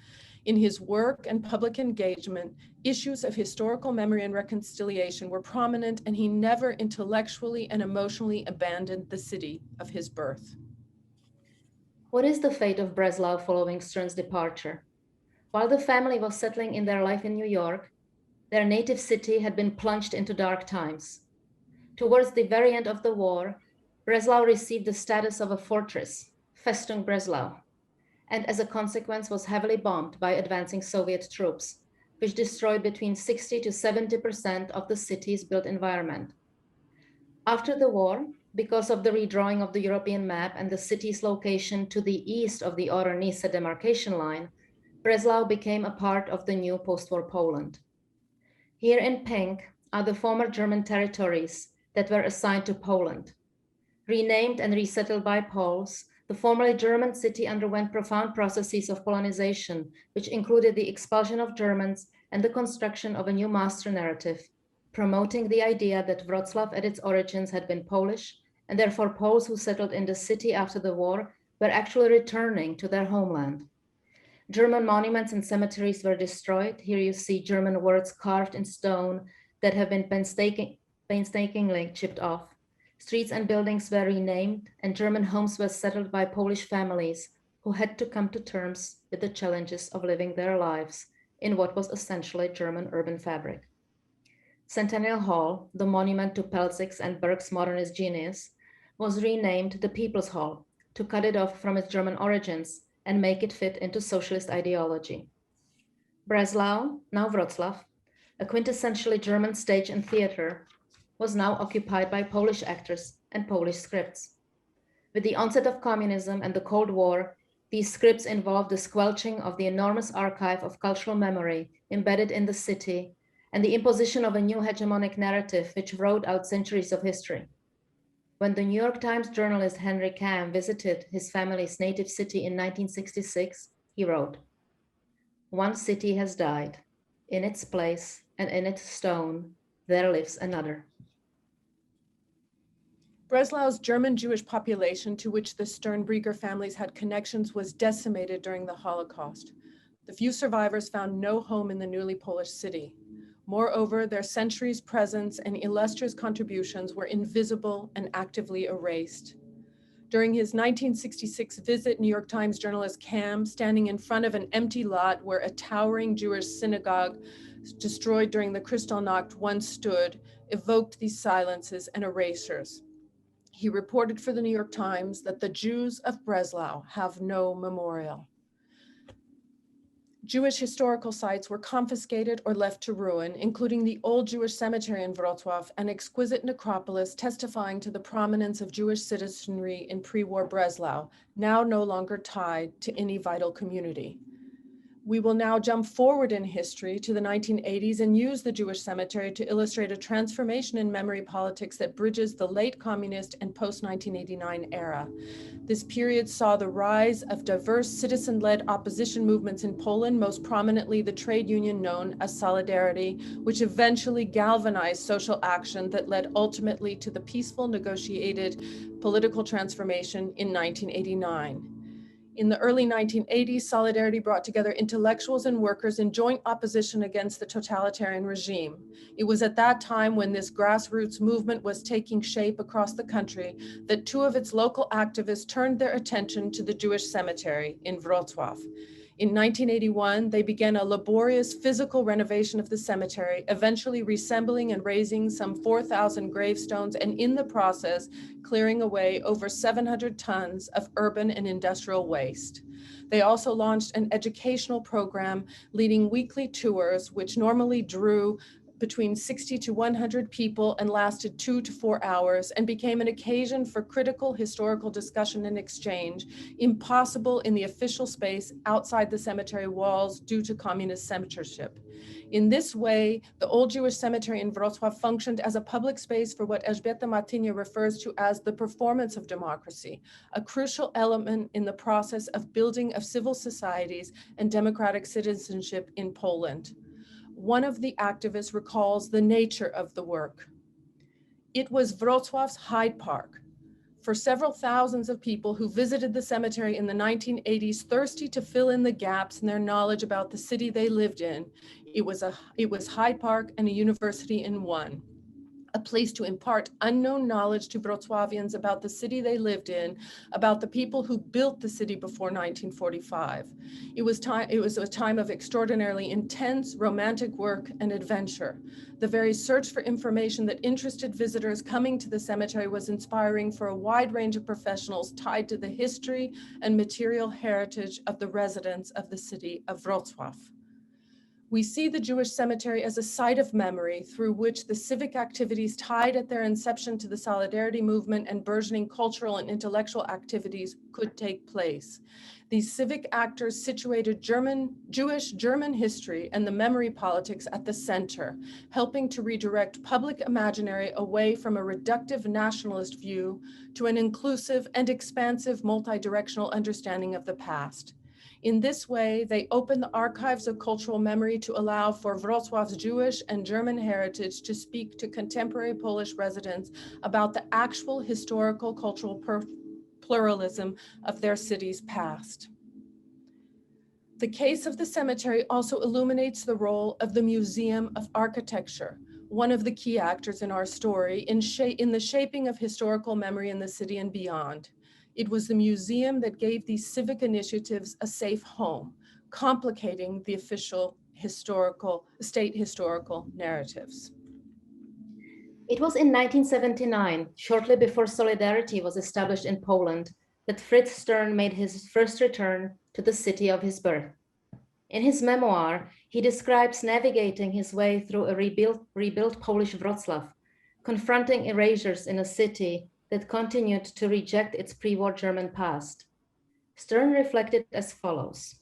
In his work and public engagement, issues of historical memory and reconciliation were prominent, and he never intellectually and emotionally abandoned the city of his birth. What is the fate of Breslau following Stern's departure? While the family was settling in their life in New York, their native city had been plunged into dark times. Towards the very end of the war, Breslau received the status of a fortress, Festung Breslau, and as a consequence was heavily bombed by advancing Soviet troops, which destroyed between 60 to 70% of the city's built environment. After the war, because of the redrawing of the European map and the city's location to the east of the Oder-Neisse demarcation line, Breslau became a part of the new post-war Poland. Here in pink are the former German territories that were assigned to Poland. Renamed and resettled by Poles, the formerly German city underwent profound processes of Polonization, which included the expulsion of Germans and the construction of a new master narrative, promoting the idea that Wroclaw at its origins had been Polish, and therefore Poles who settled in the city after the war were actually returning to their homeland. German monuments and cemeteries were destroyed. Here you see German words carved in stone that have been painstakingly chipped off. Streets and buildings were renamed, and German homes were settled by Polish families who had to come to terms with the challenges of living their lives in what was essentially German urban fabric. Centennial Hall, the monument to Pelzek's and Berg's modernist genius, was renamed the People's Hall to cut it off from its German origins and make it fit into socialist ideology. Breslau, now Wroclaw, a quintessentially German stage and theater, was now occupied by Polish actors and Polish scripts. With the onset of communism and the Cold War, these scripts involved the squelching of the enormous archive of cultural memory embedded in the city and the imposition of a new hegemonic narrative which wrote out centuries of history. When the New York Times journalist Henry Kam visited his family's native city in 1966, he wrote, "One city has died. In its place and in its stone, there lives another." Breslau's German Jewish population, to which the Sternbrieger families had connections, was decimated during the Holocaust. The few survivors found no home in the newly Polish city. Moreover, their centuries' presence and illustrious contributions were invisible and actively erased. During his 1966 visit, New York Times journalist Kam, standing in front of an empty lot where a towering Jewish synagogue destroyed during the Kristallnacht once stood, evoked these silences and erasures. He reported for the New York Times that the Jews of Breslau have no memorial. Jewish historical sites were confiscated or left to ruin, including the Old Jewish Cemetery in Wrocław, an exquisite necropolis testifying to the prominence of Jewish citizenry in pre-war Breslau, now no longer tied to any vital community. We will now jump forward in history to the 1980s and use the Jewish cemetery to illustrate a transformation in memory politics that bridges the late communist and post-1989 era. This period saw the rise of diverse citizen-led opposition movements in Poland, most prominently the trade union known as Solidarity, which eventually galvanized social action that led ultimately to the peaceful negotiated political transformation in 1989. In the early 1980s, Solidarity brought together intellectuals and workers in joint opposition against the totalitarian regime. It was at that time, when this grassroots movement was taking shape across the country, that two of its local activists turned their attention to the Jewish cemetery in Wrocław. In 1981, they began a laborious physical renovation of the cemetery, eventually reassembling and raising some 4,000 gravestones, and in the process, clearing away over 700 tons of urban and industrial waste. They also launched an educational program leading weekly tours, which normally drew between 60 to 100 people and lasted 2 to 4 hours, and became an occasion for critical historical discussion and exchange, impossible in the official space outside the cemetery walls due to communist censorship. In this way, the Old Jewish Cemetery in Wrocław functioned as a public space for what Elżbieta Martynia refers to as the performance of democracy, a crucial element in the process of building of civil societies and democratic citizenship in Poland. One of the activists recalls the nature of the work. It was Wrocław's Hyde Park. For several thousands of people who visited the cemetery in the 1980s, thirsty to fill in the gaps in their knowledge about the city they lived in, it was Hyde Park and a university in one. A place to impart unknown knowledge to Wrocławians about the city they lived in, about the people who built the city before 1945. It was a time of extraordinarily intense romantic work and adventure. The very search for information that interested visitors coming to the cemetery was inspiring for a wide range of professionals tied to the history and material heritage of the residents of the city of Wrocław. We see the Jewish cemetery as a site of memory through which the civic activities tied at their inception to the Solidarity movement and burgeoning cultural and intellectual activities could take place. These civic actors situated Jewish German history and the memory politics at the center, helping to redirect public imaginary away from a reductive nationalist view to an inclusive and expansive multi-directional understanding of the past. In this way, they opened the archives of cultural memory to allow for Wrocław's Jewish and German heritage to speak to contemporary Polish residents about the actual historical cultural pluralism of their city's past. The case of the cemetery also illuminates the role of the Museum of Architecture, one of the key actors in our story in the shaping of historical memory in the city and beyond. It was the museum that gave these civic initiatives a safe home, complicating the official state historical narratives. It was in 1979, shortly before Solidarity was established in Poland, that Fritz Stern made his first return to the city of his birth. In his memoir, he describes navigating his way through a rebuilt Polish Wrocław, confronting erasures in a city that continued to reject its pre-war German past. Stern reflected as follows: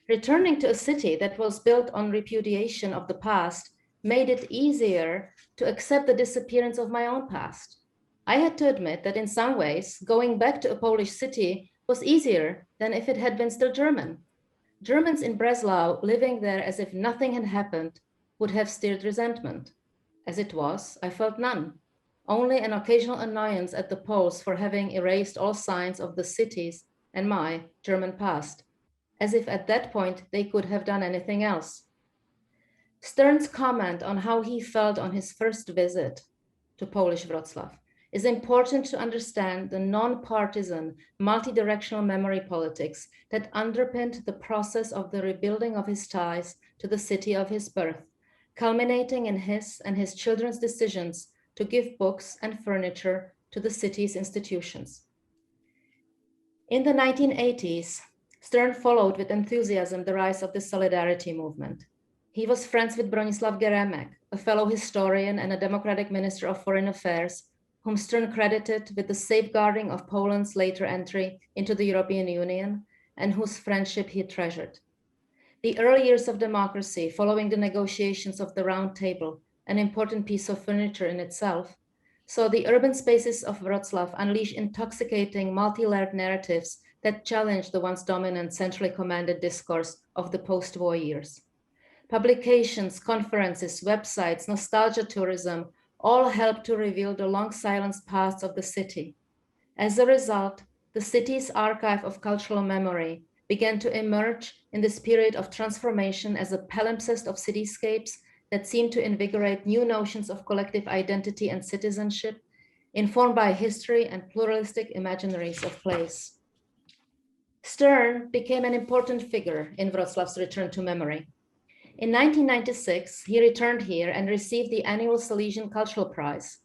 returning to a city that was built on repudiation of the past made it easier to accept the disappearance of my own past. I had to admit that in some ways, going back to a Polish city was easier than if it had been still German. Germans in Breslau living there as if nothing had happened would have stirred resentment. As it was, I felt none. Only an occasional annoyance at the Poles for having erased all signs of the city's and my German past, as if at that point they could have done anything else. Stern's comment on how he felt on his first visit to Polish Wrocław is important to understand the non-partisan, multi-directional memory politics that underpinned the process of the rebuilding of his ties to the city of his birth, culminating in his and his children's decisions to give books and furniture to the city's institutions. In the 1980s, Stern followed with enthusiasm the rise of the Solidarity movement. He was friends with Bronisław Geremek, a fellow historian and a Democratic Minister of Foreign Affairs, whom Stern credited with the safeguarding of Poland's later entry into the European Union and whose friendship he treasured. The early years of democracy, following the negotiations of the Round Table, an important piece of furniture in itself, saw the urban spaces of Wroclaw unleash intoxicating, multi-layered narratives that challenged the once dominant, centrally commanded discourse of the post-war years. Publications, conferences, websites, nostalgia tourism, all helped to reveal the long silenced past of the city. As a result, the city's archive of cultural memory began to emerge in this period of transformation as a palimpsest of cityscapes that seemed to invigorate new notions of collective identity and citizenship, informed by history and pluralistic imaginaries of place. Stern became an important figure in Wrocław's return to memory. In 1996, he returned here and received the annual Silesian Cultural Prize.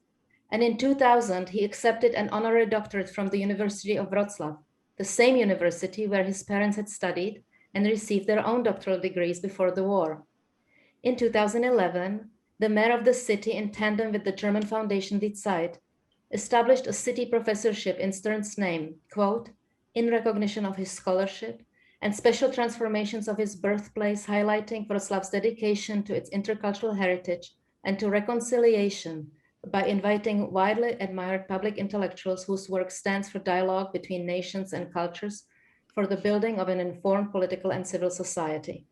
And in 2000, he accepted an honorary doctorate from the University of Wrocław, the same university where his parents had studied and received their own doctoral degrees before the war. In 2011, the mayor of the city, in tandem with the German Foundation Die Zeit, established a city professorship in Stern's name, quote, in recognition of his scholarship and special transformations of his birthplace, highlighting Wrocław's dedication to its intercultural heritage and to reconciliation by inviting widely admired public intellectuals whose work stands for dialogue between nations and cultures for the building of an informed political and civil society.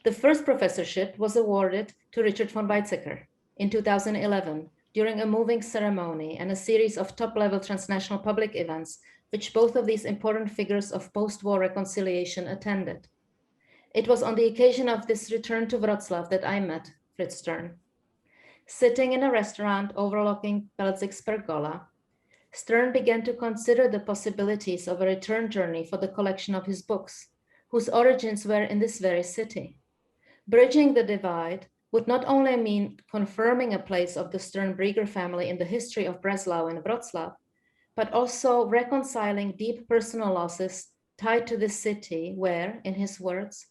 The first professorship was awarded to Richard von Weizsäcker in 2011 during a moving ceremony and a series of top-level transnational public events, which both of these important figures of post-war reconciliation attended. It was on the occasion of this return to Wrocław that I met Fritz Stern. Sitting in a restaurant overlooking Pelzek's pergola, Stern began to consider the possibilities of a return journey for the collection of his books, whose origins were in this very city. Bridging the divide would not only mean confirming a place of the Stern-Brieger family in the history of Breslau and Wrocław, but also reconciling deep personal losses tied to this city where, in his words,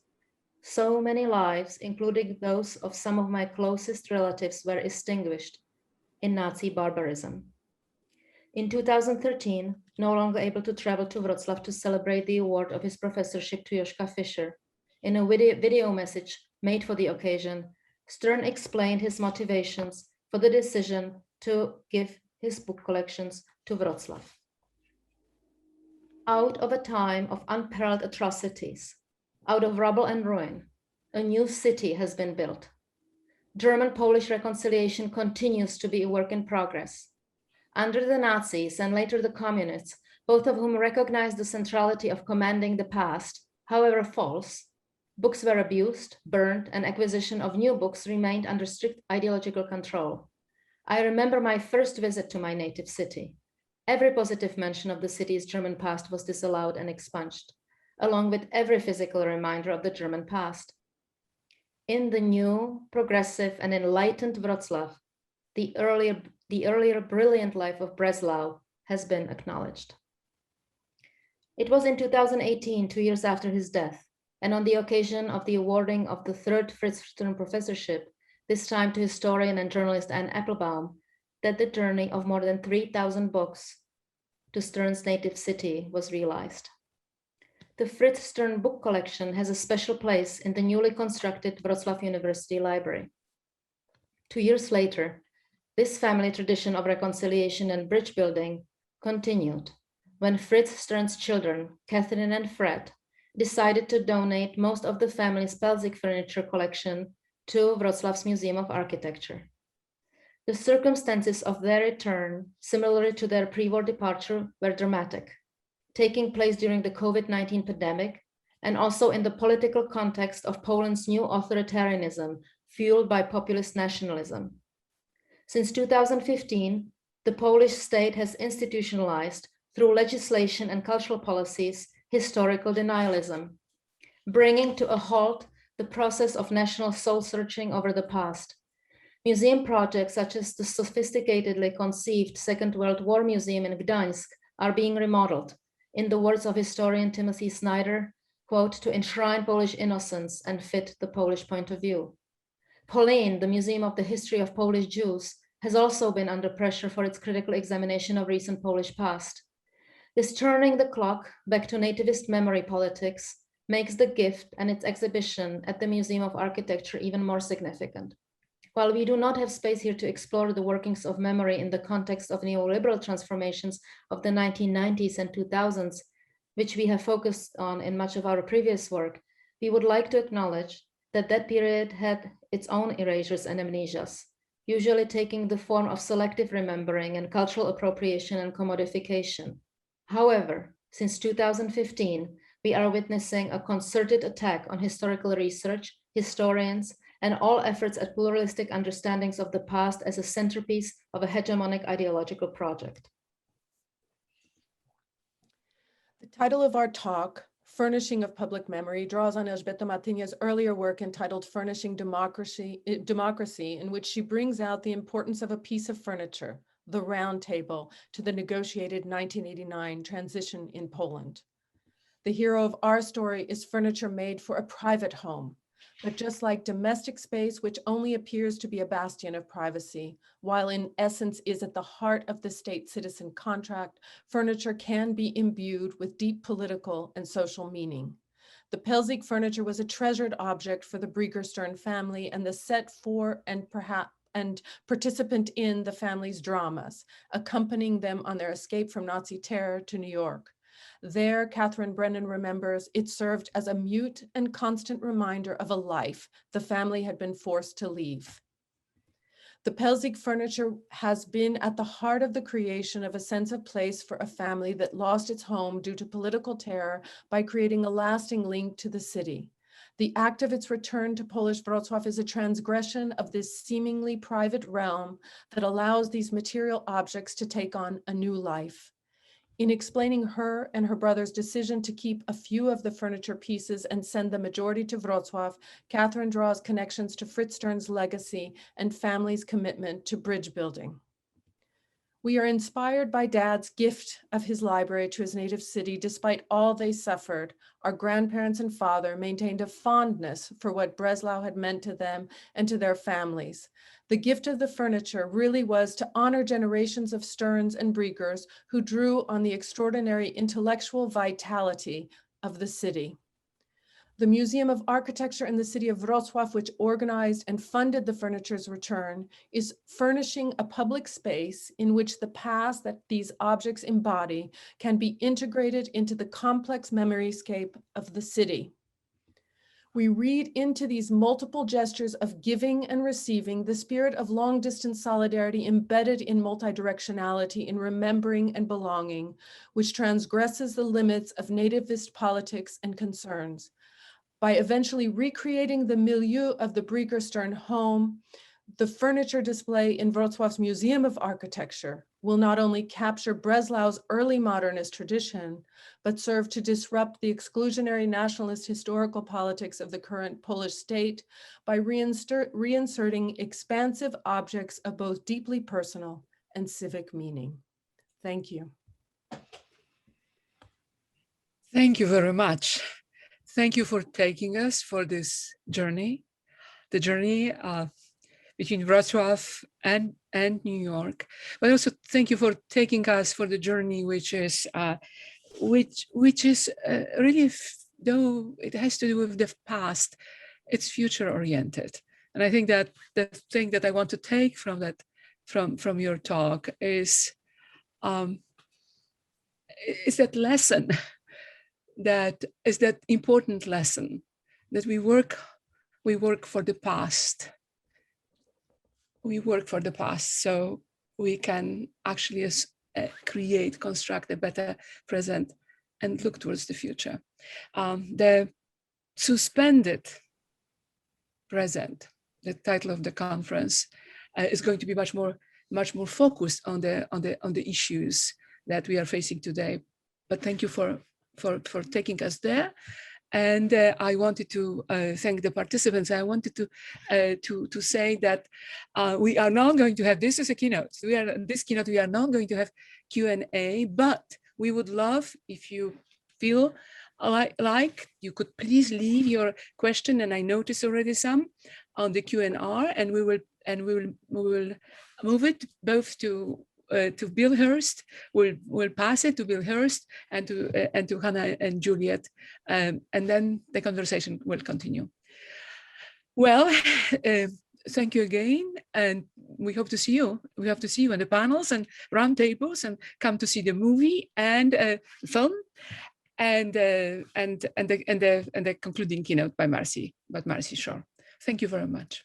so many lives, including those of some of my closest relatives, were extinguished in Nazi barbarism. In 2013, no longer able to travel to Wrocław to celebrate the award of his professorship to Joschka Fischer, in a video message made for the occasion, Stern explained his motivations for the decision to give his book collections to Wrocław. Out of a time of unparalleled atrocities, out of rubble and ruin, a new city has been built. German-Polish reconciliation continues to be a work in progress. Under the Nazis and later the communists, both of whom recognized the centrality of commanding the past, however false, books were abused, burned, and acquisition of new books remained under strict ideological control. I remember my first visit to my native city. Every positive mention of the city's German past was disallowed and expunged, along with every physical reminder of the German past. In the new, progressive, and enlightened Wrocław, the earlier brilliant life of Breslau has been acknowledged. It was in 2018, 2 years after his death, and on the occasion of the awarding of the third Fritz Stern professorship, this time to historian and journalist Anne Applebaum, that the journey of more than 3,000 books to Stern's native city was realized. The Fritz Stern book collection has a special place in the newly constructed Wrocław University Library. 2 years later, this family tradition of reconciliation and bridge building continued when Fritz Stern's children, Catherine and Fred, decided to donate most of the family's Pelzek furniture collection to Wrocław's Museum of Architecture. The circumstances of their return, similarly to their pre-war departure, were dramatic, taking place during the COVID-19 pandemic and also in the political context of Poland's new authoritarianism fueled by populist nationalism. Since 2015, the Polish state has institutionalized, through legislation and cultural policies, historical denialism, bringing to a halt the process of national soul-searching over the past. Museum projects such as the sophisticatedly conceived Second World War Museum in Gdańsk are being remodeled, in the words of historian Timothy Snyder, quote, to enshrine Polish innocence and fit the Polish point of view. Polin, the Museum of the History of Polish Jews, has also been under pressure for its critical examination of recent Polish past. This turning the clock back to nativist memory politics makes the gift and its exhibition at the Museum of Architecture even more significant. While we do not have space here to explore the workings of memory in the context of neoliberal transformations of the 1990s and 2000s, which we have focused on in much of our previous work, we would like to acknowledge that that period had its own erasures and amnesias, usually taking the form of selective remembering and cultural appropriation and commodification. However, since 2015, we are witnessing a concerted attack on historical research, historians, and all efforts at pluralistic understandings of the past as a centerpiece of a hegemonic ideological project. The title of our talk, Furnishing of Public Memory, draws on Elżbieta Matynia's earlier work entitled Furnishing Democracy, in which she brings out the importance of a piece of furniture, the round table, to the negotiated 1989 transition in Poland. The hero of our story is furniture made for a private home, but just like domestic space, which only appears to be a bastion of privacy, while in essence is at the heart of the state-citizen contract, furniture can be imbued with deep political and social meaning. The Pelzek furniture was a treasured object for the Stern family and the set for and participant in the family's dramas, accompanying them on their escape from Nazi terror to New York. There, Catherine Brennan remembers, it served as a mute and constant reminder of a life the family had been forced to leave. The Pelzek furniture has been at the heart of the creation of a sense of place for a family that lost its home due to political terror by creating a lasting link to the city. The act of its return to Polish Wrocław is a transgression of this seemingly private realm that allows these material objects to take on a new life. In explaining her and her brother's decision to keep a few of the furniture pieces and send the majority to Wrocław, Catherine draws connections to Fritz Stern's legacy and family's commitment to bridge building. We are inspired by Dad's gift of his library to his native city. Despite all they suffered, our grandparents and father maintained a fondness for what Breslau had meant to them and to their families. The gift of the furniture really was to honor generations of Sterns and Briegers who drew on the extraordinary intellectual vitality of the city. The Museum of Architecture in the city of Wrocław, which organized and funded the furniture's return, is furnishing a public space in which the past that these objects embody can be integrated into the complex memoryscape of the city. We read into these multiple gestures of giving and receiving the spirit of long-distance solidarity embedded in multidirectionality in remembering and belonging, which transgresses the limits of nativist politics and concerns. By eventually recreating the milieu of the Stern home, the furniture display in Wrocław's Museum of Architecture will not only capture Breslau's early modernist tradition, but serve to disrupt the exclusionary nationalist historical politics of the current Polish state by reinserting expansive objects of both deeply personal and civic meaning. Thank you. Thank you very much. Thank you for taking us for this journey, the journey between Wrocław and New York. But also thank you for taking us for the journey, which is really, though it has to do with the past, it's future oriented. And I think that the thing that I want to take from that, from your talk is that lesson. That is that important lesson that we work for the past. We work for the past so we can actually construct a better present and look towards the future. The suspended present, the title of the conference, is going to be much more focused on the issues that we are facing today. But thank you for taking us there, and I wanted to thank the participants. I wanted to say that we are not going to have, this is a keynote. We are not going to have Q&A, but we would love if you feel like you could please leave your question, and I noticed already some on the Q&R, and we will move it both to Bill Hurst. We'll pass it to Bill Hurst and to Hana and Juliet, and then the conversation will continue. Well, thank you again, and we hope to see you. We hope to see you in the panels and round tables, and come to see the movie and film, and the concluding keynote by Marcy Shore. Thank you very much.